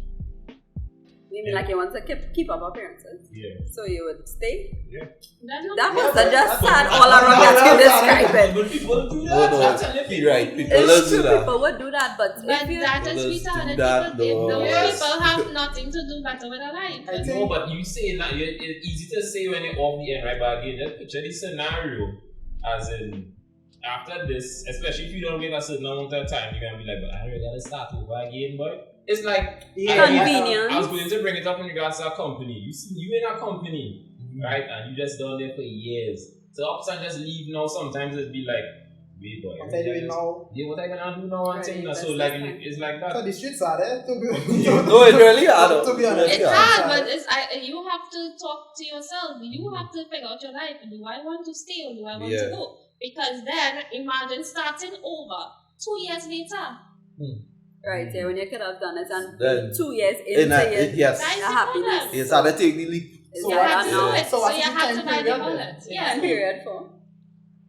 You mean like you want to keep up appearances? Yeah. So you would stay? That's not That the- was just sad all around that you describe it. But people do No, that. no, I'm telling he you. right. People It's don't true, do that. people would do that, but But if you... that is Others retarded. do that, People, though. those Yes. people have nothing to do better with their life. I think- No, but you say that it's easy to say when you're off the end, right? But again, just picture the scenario as in after this, especially if you don't wait a certain amount of time, you're gonna be like, but I really gotta start over again, boy. It's like Convenient. I was going to bring it up in regards to a company. You see, you in a company, right? And you just done there for years. So upside just leave now. Sometimes it'd be like, wait, boy. What are you doing now? Yeah, what I gonna do now? And Right, thing, that's so the like time. it's like So that. the streets are there to be. No, it's really hard. To be honest, It's Yeah. hard, but you have to talk to yourself. You have to figure out your life. Do I want to stay or do I want Yeah. to go? Because then imagine starting over 2 years later. Right, yeah, when you could have done it and Then- 2 years In into a, it, yes. That's a the happiness. problem. It's hard to take the leap. So you had to do so it. so So what's you the had to time buy the period bullet. then? Yeah. Period for.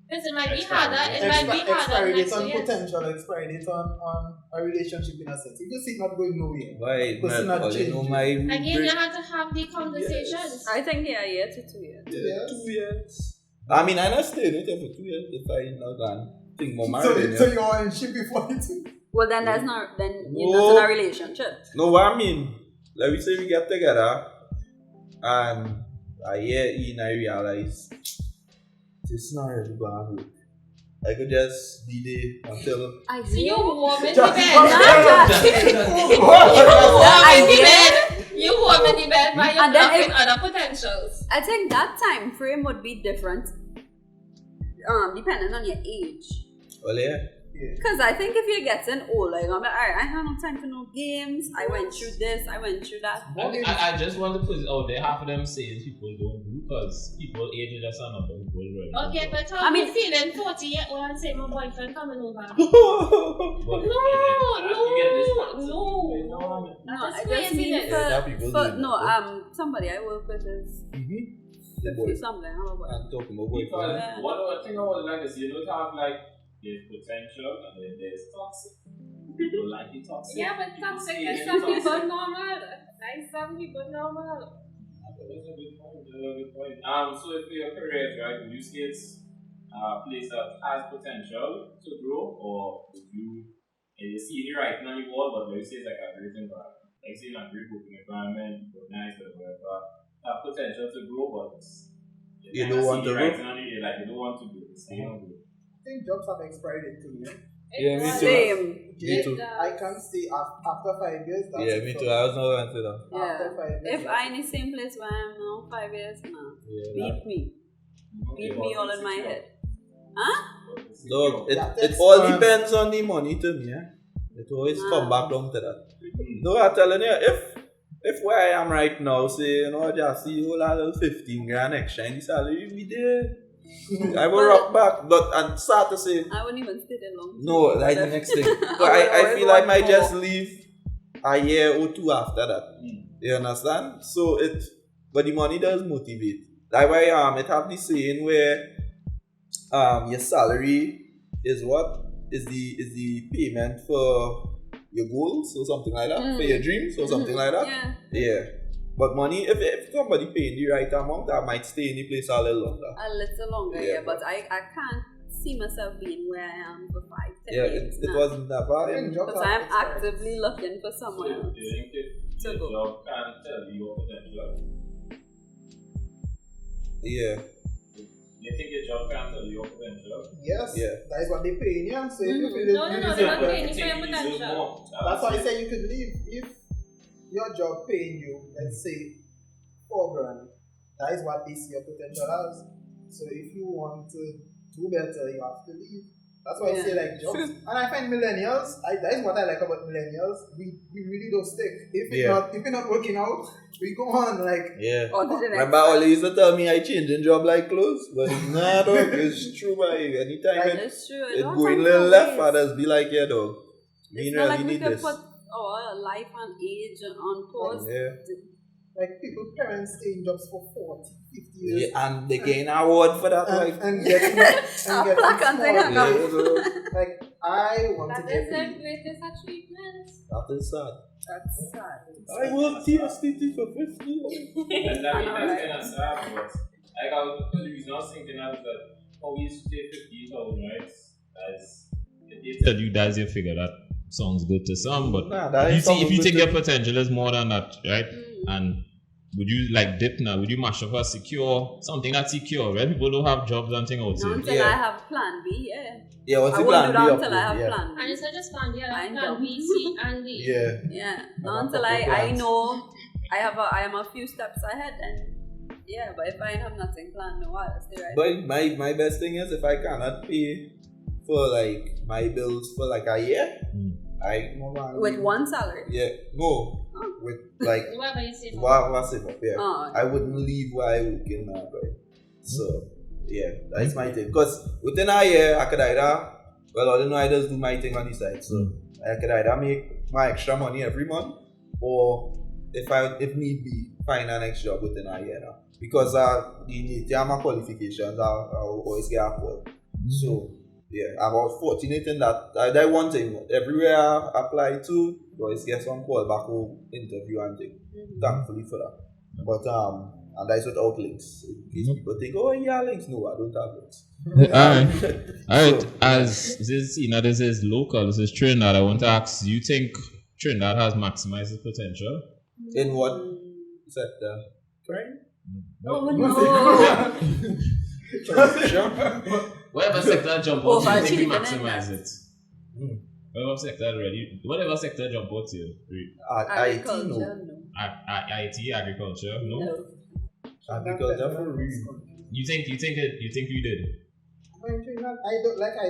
Because it might be Expiry harder. date. It might be harder Expiry next date on year. potential, expiry date on a relationship in a sense. If you see it not going nowhere, Why? Because Not not all you know changing. my Again, you break- have to have the conversations. I think yeah, a year to 2 years. Yes. 2 years. I mean, I not stayed with her for 2 years if I not gone. Think more So, married. so you're on ship before it. Well, then that's not. Then you're No. not in a relationship. No, what I mean, like we say we get together, and a year in I realize this not really gonna work. I could just be there until I So you did. warm in the Just- bed. Just- You warm in the I bed. You warm in the bed while you're And then looking other potentials. I think that time frame would be different, depending on your age. well, yeah. Because I think if you're getting older, you're gonna be alright. I have no time for no games. I went through this. I went through that. I just want to put it out there. Half of them saying people don't do because people age is just another goal, right? Okay, but how I mean- you feeling 40 years old and say my boyfriend coming over? But No, you get this part. no. No, That's I just crazy mean then. that people for do no that. somebody I work with is The boy. 50 something. I don't know. I'm talking about Because boyfriend. Yeah. one thing I was like is you don't have like there's potential and then there's toxic. People like it toxic. Yeah, but People toxic say is it's some toxic. people normal. Like some people normal. That's a good point. That's a good point. So if your career, right, would you say it's a place that has potential to grow, or would you see it right now you wall, but let's say it's like a great environment, like say in a great working environment, but nice or whatever, have potential to grow, but You don't want to right grow? now, you like you don't want to grow, stay on grow. I think jobs have expired it too. Yeah? Yeah, me too. Same. Me too. I can't stay after 5 years. That's Yeah, it me for too. I was not going to that. Yeah. After 5 years. If I in the same place where I am now, 5 years now, beat me. Beat me all in my head. Huh? Look, Yeah, it that's all fun. depends on the money to me. Eh? It always come back down to that. No, I'm telling you, if where I am right now, say, you know, just see whole little 15 grand extra in the salary, we there. I will rock back, but and start to say, I wouldn't even stay there long. no, like the next thing. But I I always feel I want might more. just leave a year or two after that. You understand? So but the money does motivate. Like why it have this saying where your salary is what? Is the payment for your goals or something like that? For your dreams or something like that? Yeah. Yeah. But money, if somebody paying the right amount, I might stay in the place a little longer. A little longer, Yeah, yeah, but I can't see myself being where I am for 5-10 Yeah, years. it now. wasn't that bad. I think jobs Because have I'm expired. actively looking for someone else. Do you think if To your go. job can tell you your potential? Yeah. Do you think your job can tell you your potential? Yes. Yeah. That is what they pay you. So if you feel No, it- no, you they're deserve not that. paying you for your potential. That's why I say you could leave if your job paying you, let's say, 4 grand. That is what they see your potential as. So if you want to do better, you have to leave. That's why I say like jobs. And I find millennials, that is what I like about millennials. We really don't stick. If you're not working out, we go on like. Yeah. Or to the next. Remember, all they used to tell me I changing job like clothes, but nah, dog, it's true, boy. Anytime Right. It's true. it Don't going time little for left, waste. others be like, yeah, dog. We It's not really like we need can this. put our life and age on pause. Yeah. Like people, parents stay in jobs for 40, 50 years. Yeah, and they gain award for that, like. And getting A plaque and thing hang Yeah, up. so like I want to That get is the paid. greatest achievement. that is sad. That's sad. I worked TSTT for 50 years. And I mean, I know, that's right? kind of sad, but like the reason I was thinking that is that we used to pay 50,000, right? They tell you that's your figure that sounds good to some, but Nah, that if you ain't see, if something you good think to- your potential is more than that, right? And would you like dip now? Would you mash up a secure something that's secure, right? People don't have jobs and things Not outside. until Yeah. I have plan B, yeah. Yeah, what's I the won't plan do B that up until to? I have Yeah. plan And B. it's not just plan, yeah, I plan know. B, C, and D. Yeah. Yeah. have Not until couple I plans. know I am a few steps ahead and yeah, but if I have nothing planned, no, I'll stay right. But my best thing is if I cannot pay for like my bills for like a year, I no man. With one salary. Yeah, no. With like Whoever you say. what was it up? Yeah. Oh, okay. I wouldn't leave where I work in now, right? So yeah, that's my thing. Because within a year I could either all you know I just do my thing on the side. So I could either make my extra money every month or if need be, find a next job within a year now. Because the qualifications are always get a call. So, yeah, I was fortunate in that. That one thing, everywhere I apply to, always get some call back home, interview and thing. Thankfully for that. But, and that's without links. In case people think, oh, yeah, links. No, I don't have links. Alright. As this is local, this is Trinidad. I want to ask, do you think Trinidad has maximized its potential? In what sector? Crime? Oh no! Whatever sector jump out to you, think you maximize it. Whatever sector jump out to you. Agriculture, IT, agriculture, no? Agriculture for real. You think you did? I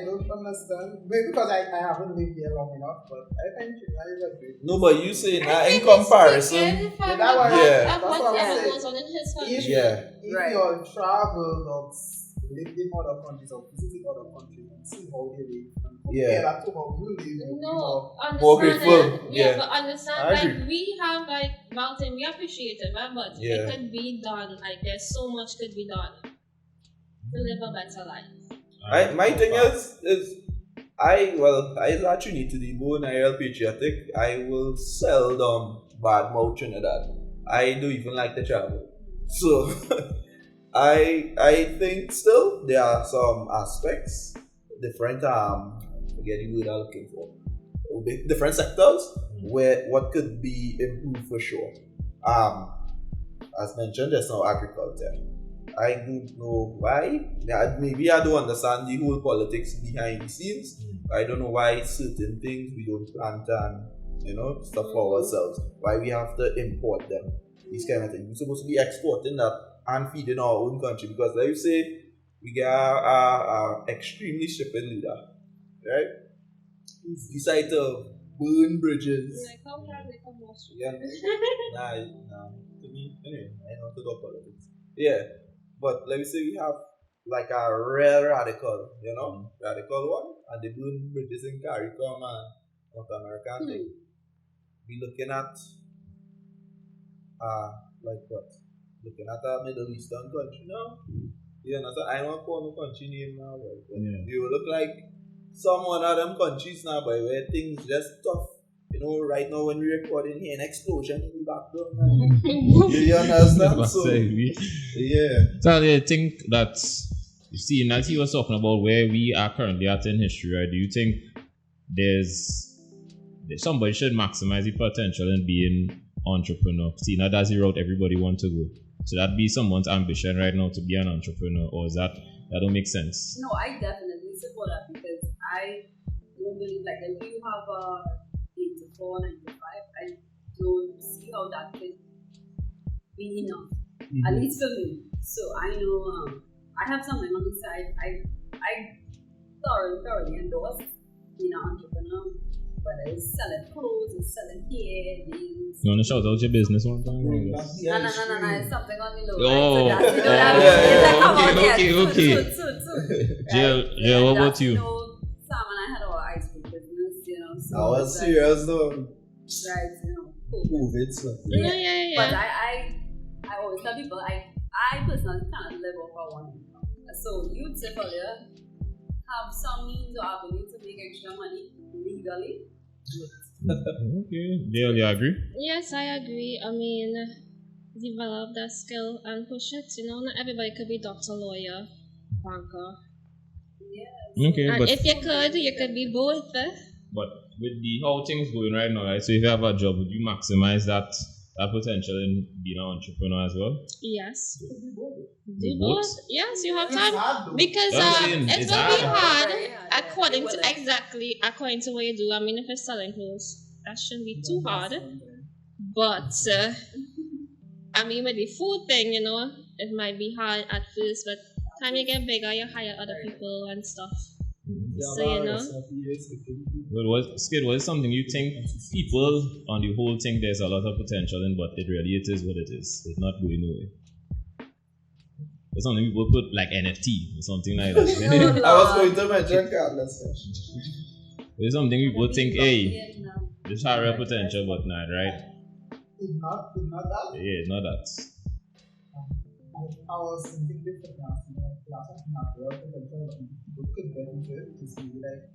don't understand. Maybe because I haven't lived here long enough, but I think Trinidad is a great. No, but you say that in comparison. That's what I'm saying. If you all travel or lived in other countries or visited other countries and see how they live, and compare that to how you live, more grateful. But understand, like we have mountain, we appreciate it, right? But it could be done. Like there's so much could be done to live a better life. My thing is I actually need to be born a real patriotic. I will seldom badmouth Trinidad. I don't even like to travel. So I think still there are some aspects, different forget the word I'm looking for. Different sectors where what could be improved for sure. As mentioned just now, agriculture. I don't know why. Maybe I don't understand the whole politics behind the scenes. I don't know why certain things we don't plant and stuff for ourselves. Why we have to import them. These kind of things. We're supposed to be exporting that and feeding our own country, because like you say, we got a extremely stupid leader, right? Who's decided to burn bridges. Yeah. Nah. To me, anyway, I don't talk politics. Yeah. But let me say we have like a real radical, radical one, and they burn bridges in CARICOM and North American thing. Be looking at like what? Looking at a Middle Eastern country now. I don't call no country name now, but you will look like some one of them countries now, by where things just tough. Right now when we're recording here, an explosion in the background. You understand? So, yeah. So I think that, you see, as he was talking about where we are currently at in history, right? Do you think somebody should maximize the potential in being entrepreneur? See, now that's the route everybody wants to go. So that be someone's ambition right now to be an entrepreneur, or is that don't make sense? No, I definitely support that, because I don't believe if you have a 8 to 4, 9 to 5, I don't see how that could be enough. At least for me. So I know I have something on the side. I thoroughly endorse being an entrepreneur. Whether it's selling clothes, it's selling hair, things. You want to shout out your business one time? No, it's something on the low. Oh, okay. Jill, what about you? Sam and I had our ice cream business, so I was serious though. Right, COVID stuff. Yeah. But I always tell people I personally can't live off one income. So you'd say earlier, have some means or avenue to make extra money legally. Okay. Jill, you agree? Yes, I agree. I mean, develop that skill and push it. Not everybody could be doctor, lawyer, banker. Yes. Okay, and but if you could be both. But with how things going right now, right? So if you have a job, would you maximize that potential in being an entrepreneur as well? Yes. Do both? Yes, you have time. Because it's going to be hard according to what you do. I mean, if it's selling clothes, that shouldn't be too hard. But, I mean, with the food thing, it might be hard at first, but time you get bigger, you hire other people and stuff. So, what is something you think people on the whole think there's a lot of potential in, but it is what it is. It's not going nowhere. It's something people put like NFT or something like that. I was going to mention cardless. There's something people think, hey, this has real potential, but not, right? It's not that. Yeah, not that. I was thinking different now. Like last time I worked with people could get into it is maybe like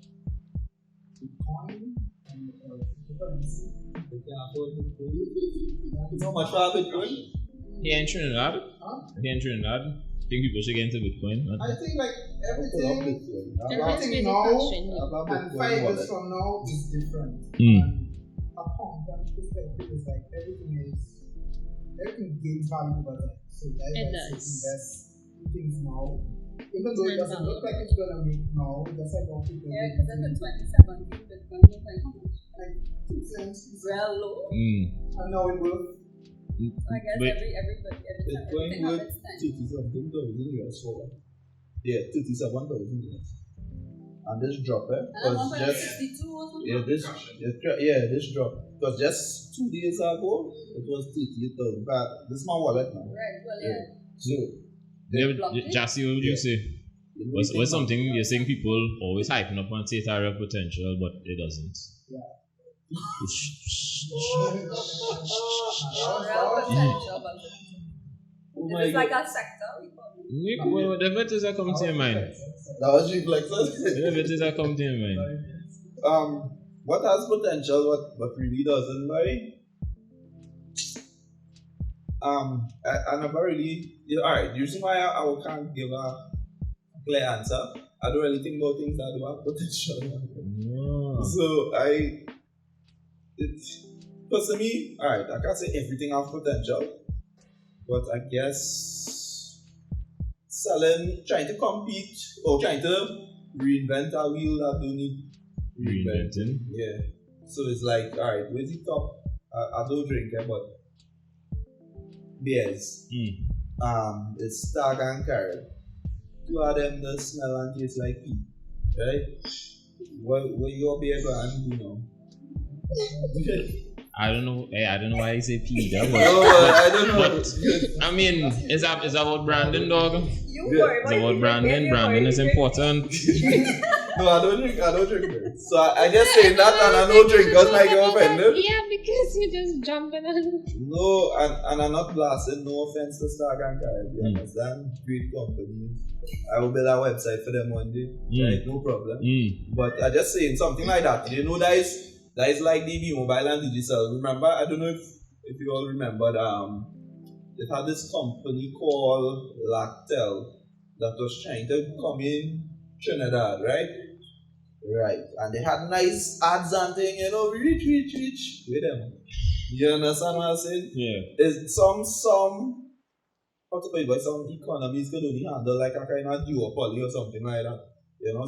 Bitcoin and cryptocurrency. They can afford Bitcoin. How much for Bitcoin? Here in Trinidad? Huh? Here in Trinidad? I think people should get into Bitcoin. I think like everything Everything's now really and 5 years from now is different. Mm. And accountant perspective is like everything gains value over time. So that's It why I does. invest in things now. Even though it doesn't look like it's gonna make now, just like how people Yeah, do because things at the 2017 Bitcoin was like how much? like 2 cents, Real low. and now it will. So I guess But- everybody every time Bitcoin everything worth has its time. 37,000 US dollar. Yeah, 37,000 US. And this drop, And was I'm just 62 or something. this drop. Because just 2 days ago, it was 38,000. But this is my wallet now. Right, well, yeah. So, Jassy, what would you say? you know, What's something you're saying people always hyping up on say real potential, but it doesn't? Real potential, but Oh my it's like God. a sector. We call it. Whatever it is that comes to your mind. That was reflexes. Whatever it is that comes to your mind. What has potential, what really doesn't, right? I never really, alright, the reason why I can't give a clear answer, I don't really think about things that do have potential. No. So, because to me, alright, I can't say everything has potential, but I guess trying to compete, or trying to reinvent a wheel that don't need Reinventing. Yeah. So it's like, alright, where's the top? I don't drink it, but beers. It's Stag and Carrot. 2 of them that smell and taste like pee. Right? What your beer brand do now? I don't know why you say P there, but, I don't know. but I mean, it's about branding, dog. You Yeah. worry It's about branding. Branding is important. No, I don't drink beer. So I just say that and I know drinkers might get offended. Yeah, because you just jumping on. No, and I'm not blasting, no offense to Stark and Carib, you understand? Great companies. I will build a website for them one day, right? No problem. But I just saying something like that. You know, that is like the mobile and digital. Remember, I don't know if you all remember, they had this company called Lactel that was trying to come in Trinidad, right? Right. And they had nice ads and thing, rich with them. You understand what I'm saying? Yeah. Is some some economies could only handle like a kind of duopoly or something like that.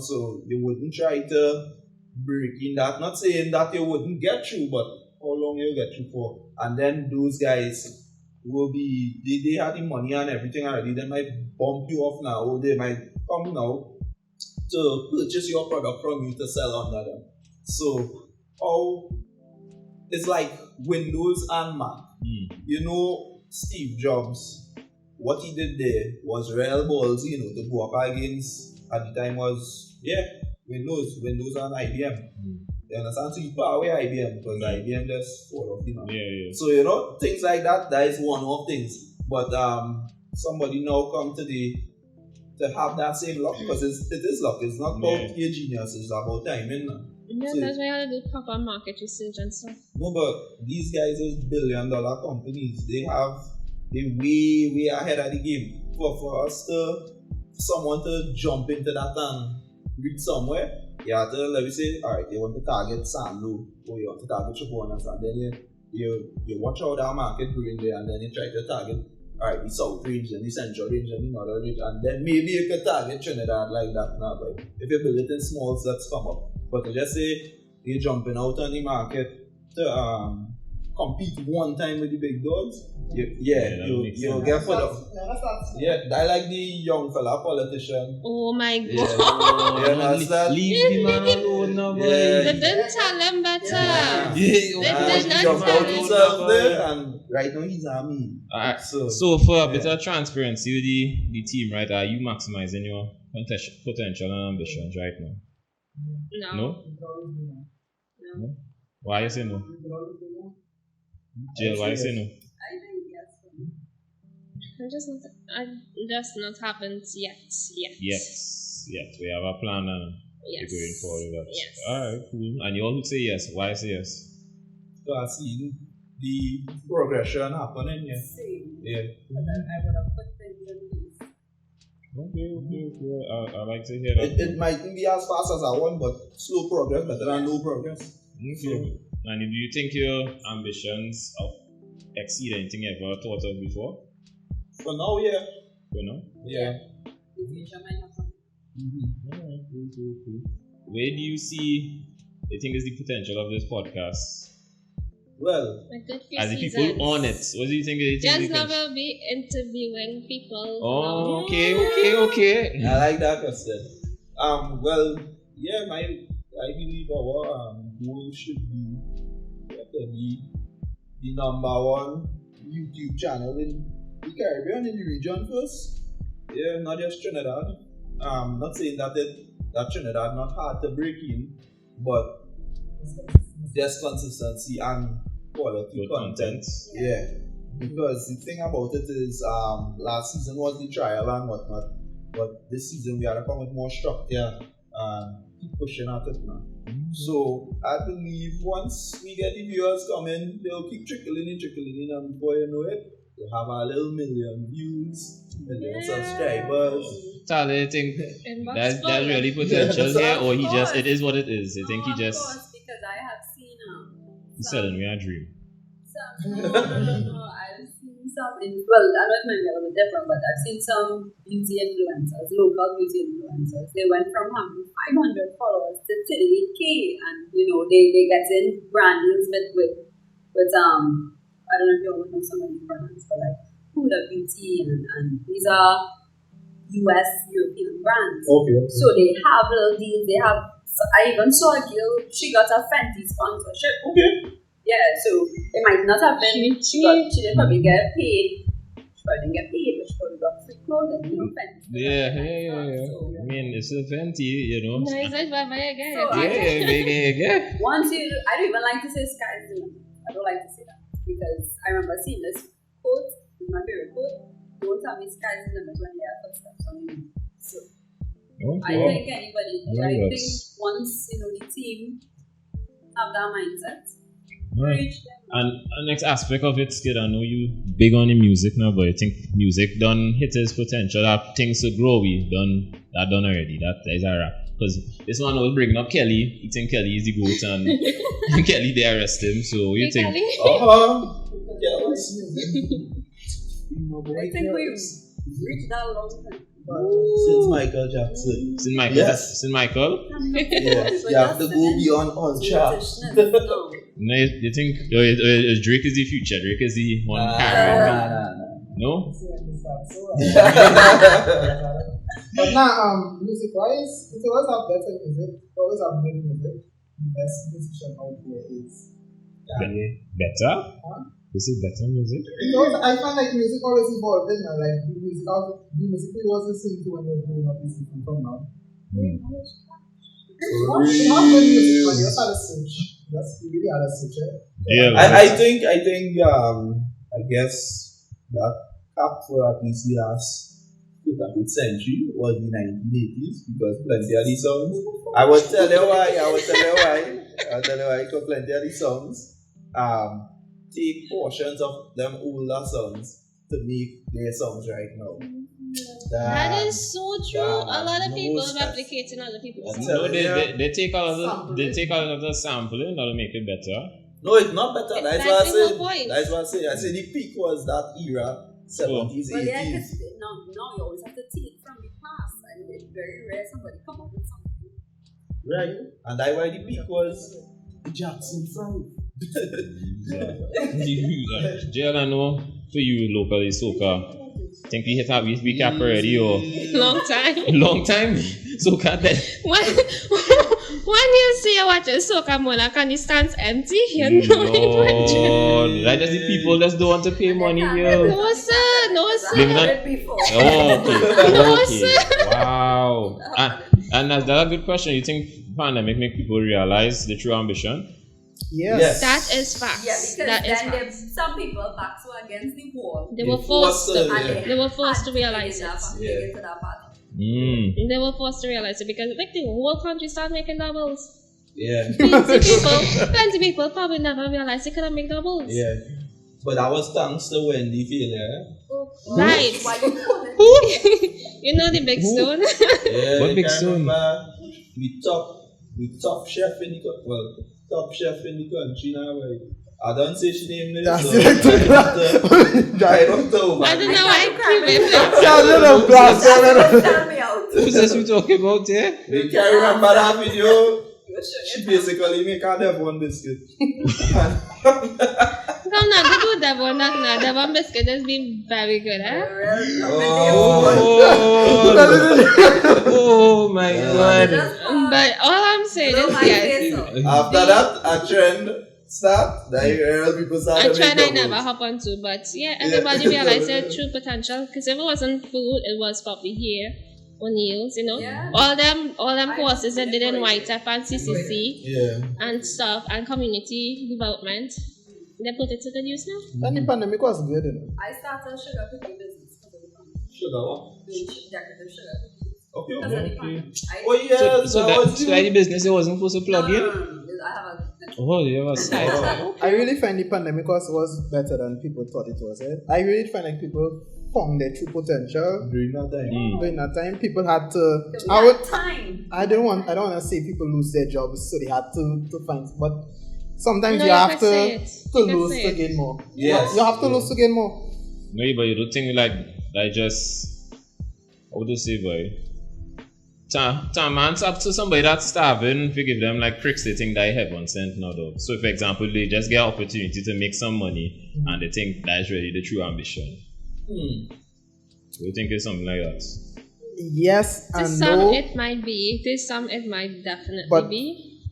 So you wouldn't try to break in that. Not saying that you wouldn't get through, but how long you get through for? And then those guys will be they have the money and everything already. They might bump you off now, or they might come now to purchase your product from you to sell under them. So it's like Windows and Mac. Steve Jobs, what he did there was real balls, to go up against at the time was Windows and IBM. You understand? So you put away IBM because IBM just fall off, Yeah. So things like that is one of things. But somebody now come to have that same luck because it is luck. It's not about your genius, it's about timing. Yeah, So that's why you have to do proper market research and stuff. no, but these guys is billion-dollar companies. They're way ahead of the game. For someone to jump into that and reach somewhere, you have to, let me say, alright, you want to target Sanlu or you want to target Chabonas, and then you watch how that market going there, and then you try to target, alright, the South range and the Central range and the Northern range, and then maybe you could target Trinidad like that now. But if you build it in small steps, come up. But to just say you're jumping out on the market to compete one time with the big dogs, you'll get put up. Yeah, I like the young fella politician. Oh my god. Yeah, you understand? Leave the man alone now, boy. They didn't tell him better. Yeah. They did not Jumped tell out him. himself there, and right now he's a meme. Alright, So so for a bit of transparency with the team, right, are you maximizing your potential and ambitions right now? No. No? Why you say no? Jill, why say no? I think yes. I'm just not happened yet. Yes. We have a plan and we're going forward. Yes. Alright, cool. And you all would say yes. Why say yes? So I see the progression happening here. Same. Yeah. But I would have put things in place. Okay. I like to hear that. It mightn't be as fast as I want, but slow progress better than no progress. Okay. And do you think your ambitions of exceed anything you ever thought of before? For now, yeah. You know? Yeah. The future might have something. Alright, cool. Where do you see, I think, is the potential of this podcast? Well, A good few As the seasons. people on it, what do you think? Just never be interviewing people. Oh, okay. I like that question. Well, yeah, I believe our goal should be the number one YouTube channel in the Caribbean, in the region first. Yeah, not just Trinidad. Not saying that Trinidad not hard to break in, but just consistency and quality Good content. content. Yeah, because the thing about it is, last season was the trial and whatnot, but this season we had to come with more structure and keep pushing at it now. So I believe once we get the viewers coming, they'll keep trickling in, and before you know it, you'll have a little million views, million subscribers. So do you think Inbox that's full. really potential here, or he Of just, course. it is what it is? You think he Of just course, because I have seen he's selling me a dream? No. I've seen some, well, I don't know if they're a bit different, but I've seen some beauty influencers, local beauty influencers. They went from having 500 followers to 38K, and they get in brand deals with I don't know if you all know some of these brands, but like Huda Beauty, and these are US European brands. Okay. So they have little deals. They have. So I even saw a girl. She got a Fenty sponsorship. Okay. Yeah, so it might not have been. She didn't probably get paid. She probably didn't get paid, but she probably got free clothing. Fenty. Yeah. So, I mean, it's a Fenty, No, it's like bye again. So, Yeah. once I don't even like to say sky's the limit. I don't like to say that because I remember seeing this quote. It's my favorite quote. Don't tell me sky's the limit when there are footsteps on you. So I think anybody. I think once the team have that mindset. Reach them. And next aspect of it, Skid, I know you big on the music now, but I think music done hit its potential. That things to grow, we done already. That is a wrap. Because this one was bringing up Kelly. You think Kelly is the GOAT and Kelly they arrest him. So you think? I think we've reached that long time. Since Michael Jackson. Since Michael? Yes. Since Michael? Yes, you have to go beyond all charts. No, you think Drake is the future? Drake is the one carrying? No? But now, music-wise, it always have better music. It always have good music. The best musician out there is Better? Huh? This is better music? I find like music always evolving now. Like the music we wasn't listening to when we were growing up is different from now. You have good music, but you just had a switch. You really had a switch. Yeah. I think I guess that cap for at least the last century was the 1980s because plenty of these songs. I will tell you why. I'll tell you why. Because plenty of these songs take portions of them older songs to make their songs right now. That is so true. A lot of people replicating other people's songs. No, they take out of the sampling to make it better. No, it's not better. That's what I the said. point. That's what I say. I said the peak was that era, 70s, Well, yeah, 80s. now you always have to take from the past, and it's very rare somebody come up with something. Right. And that's why the peak was the Jackson 5. JL, I know for you locally soca, think we hit our we cap already or long time soca then. When you see you watching soca monarch and the stands empty, you know Lord, that is the people that don't want to pay money here. No sir. Maybe not. No, Okay. sir. Wow. And that's a good question. You think pandemic make people realize the true ambition? Yes. That is facts. Yeah, because that is then facts. some people backs were against the wall. They were forced to. Yeah. They were forced to realize it. Into that party. They were forced to realize it because like the whole country started making doubles. Yeah. Plenty people probably never realized they couldn't make doubles. Yeah. But that was thanks to Wendy failure. Right. Why you calling? You know the big stone. Yeah. What big stone? We top chef in the top chef in the country now. Right? I don't say she named it. That's so it. I don't know. I don't know why I keep it. Tell me out. Who's this we talking about here? They can't remember that video. She basically make a Devon biscuit. Come not to do that one, that Devon biscuit has been very good, eh? Oh my god. But all I'm saying is yes. After that, a trend start. The people start. A trend I never hop onto, but yeah, everybody realized their true potential. Because if it wasn't food, it was probably hair. O'Neill's, you know, all them courses that did in YTF and CCC and stuff and community development, they put it to good use now. And the pandemic was good, you know. I started a sugar cookie business because of the pandemic. Sugar what? Decorative sugar cookies. Okay. Because of the pandemic. Oh yeah. So that the business it wasn't supposed to plug in? I have a... Oh, you have a side. I really find the pandemic was better than people thought it was. I really find like people found their true potential During that time. During that time, people had to. I don't want to say people lose their jobs, so they had to find. But sometimes you have to lose to gain more. Yes. You have to lose to gain more. No, but you don't think like just how would you say, boy? Time man's up to somebody that's starving, if you give them like tricks they think they heaven sent now though. So for example they just get opportunity to make some money and they think that is really the true ambition. You think it's something like that? Yes and to some it might be. To some it might definitely be.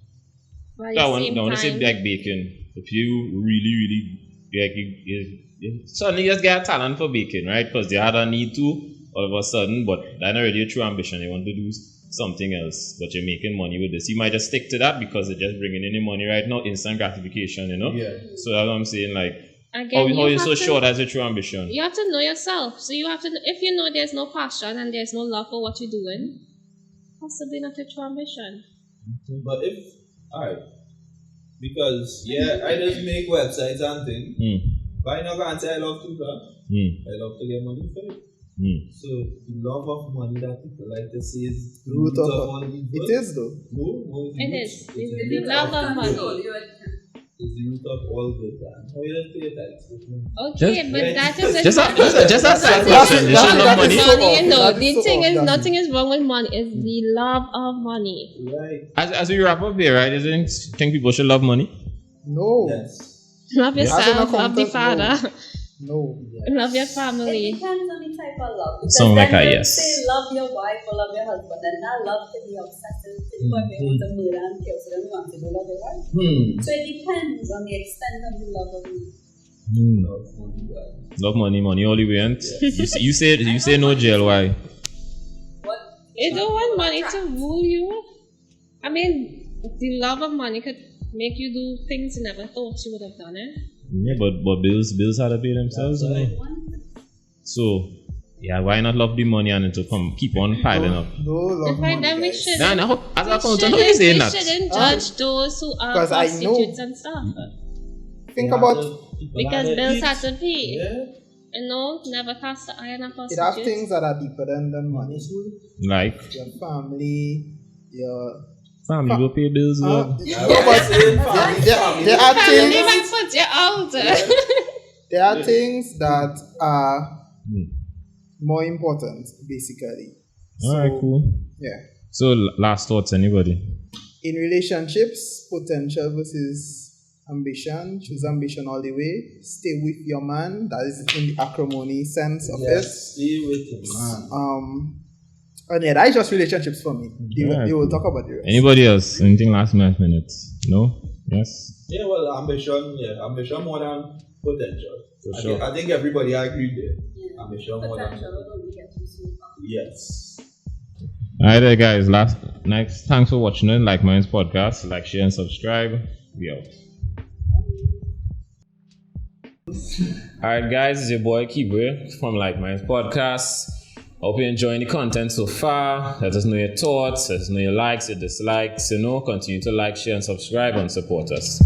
But I want to say like baking. If you really like you suddenly just get a talent for baking, right? Because they had a need to all of a sudden, but that's not really a true ambition. You want to do something else, but you're making money with this. You might just stick to that because it's just bringing in the money right now, instant gratification, you know? Yeah. So that's what I'm saying, like, again, how you so sure that's a true ambition? You have to know yourself. So you have to, if you know there's no passion and there's no love for what you're doing, possibly not a true ambition. But if, alright, because, I just make websites and things, but I not gonna say I love to do that. I love to get money for it. So the love of money that people like to say is the root of all evil. It is though. No, it is. It's the love of money. It's the root of all good. How you don't pay tax? Okay, but that is just a side question. You should love money. You know, the thing is, nothing is wrong with money. It's the love of money. Right. As we wrap up here, right? You think people should love money? No. Yes. Love yourself. Love the father. No. Love your family. It depends on the type of love. Because Sound like then a you yes. say love your wife or love your husband, and that love can be obsessive to the point where you want to murder and kill, so then you want to go love your wife. So it depends on the extent of the love of you. Love money all the way. You say no jail. Why? What? You don't want money to rule you. I mean, the love of money could make you do things you never thought you would have done, Yeah, but bills had to pay themselves, right? So, why not love the money and it to keep on piling up? No love money. Then we shouldn't. As a accountant, how you saying that? We shouldn't judge those who are 'Cause I know. prostitutes and stuff. Think about Because bills have to pay. Yeah. You know, never cast the eye on a it. Have prostitute. things that are deeper than money. Like, Your family, your family go pay bills, though. There are Family things. might put you out. There are things that are more important, basically. Alright, cool. Yeah. So, last thoughts, anybody? In relationships, potential versus ambition. Choose ambition all the way. Stay with your man. That is in the acrimony sense of it. Stay with him, man. And yeah, that is just relationships for me. Alright, You will cool. talk about the rest. Anybody else? Anything last minutes? No? Yes? Yeah, well, ambition more than potential. For sure. I think everybody agreed there. Ambition more than Potential will only get you so far. yes. Alright there, guys. Thanks for watching it. Like Minds Podcast. Like, share, and subscribe. We out. Alright, guys, it's your boy Kibre from Like Minds Podcast. Hope you're enjoying the content so far. Let us know your thoughts, let us know your likes, your dislikes, continue to like, share, and subscribe and support us.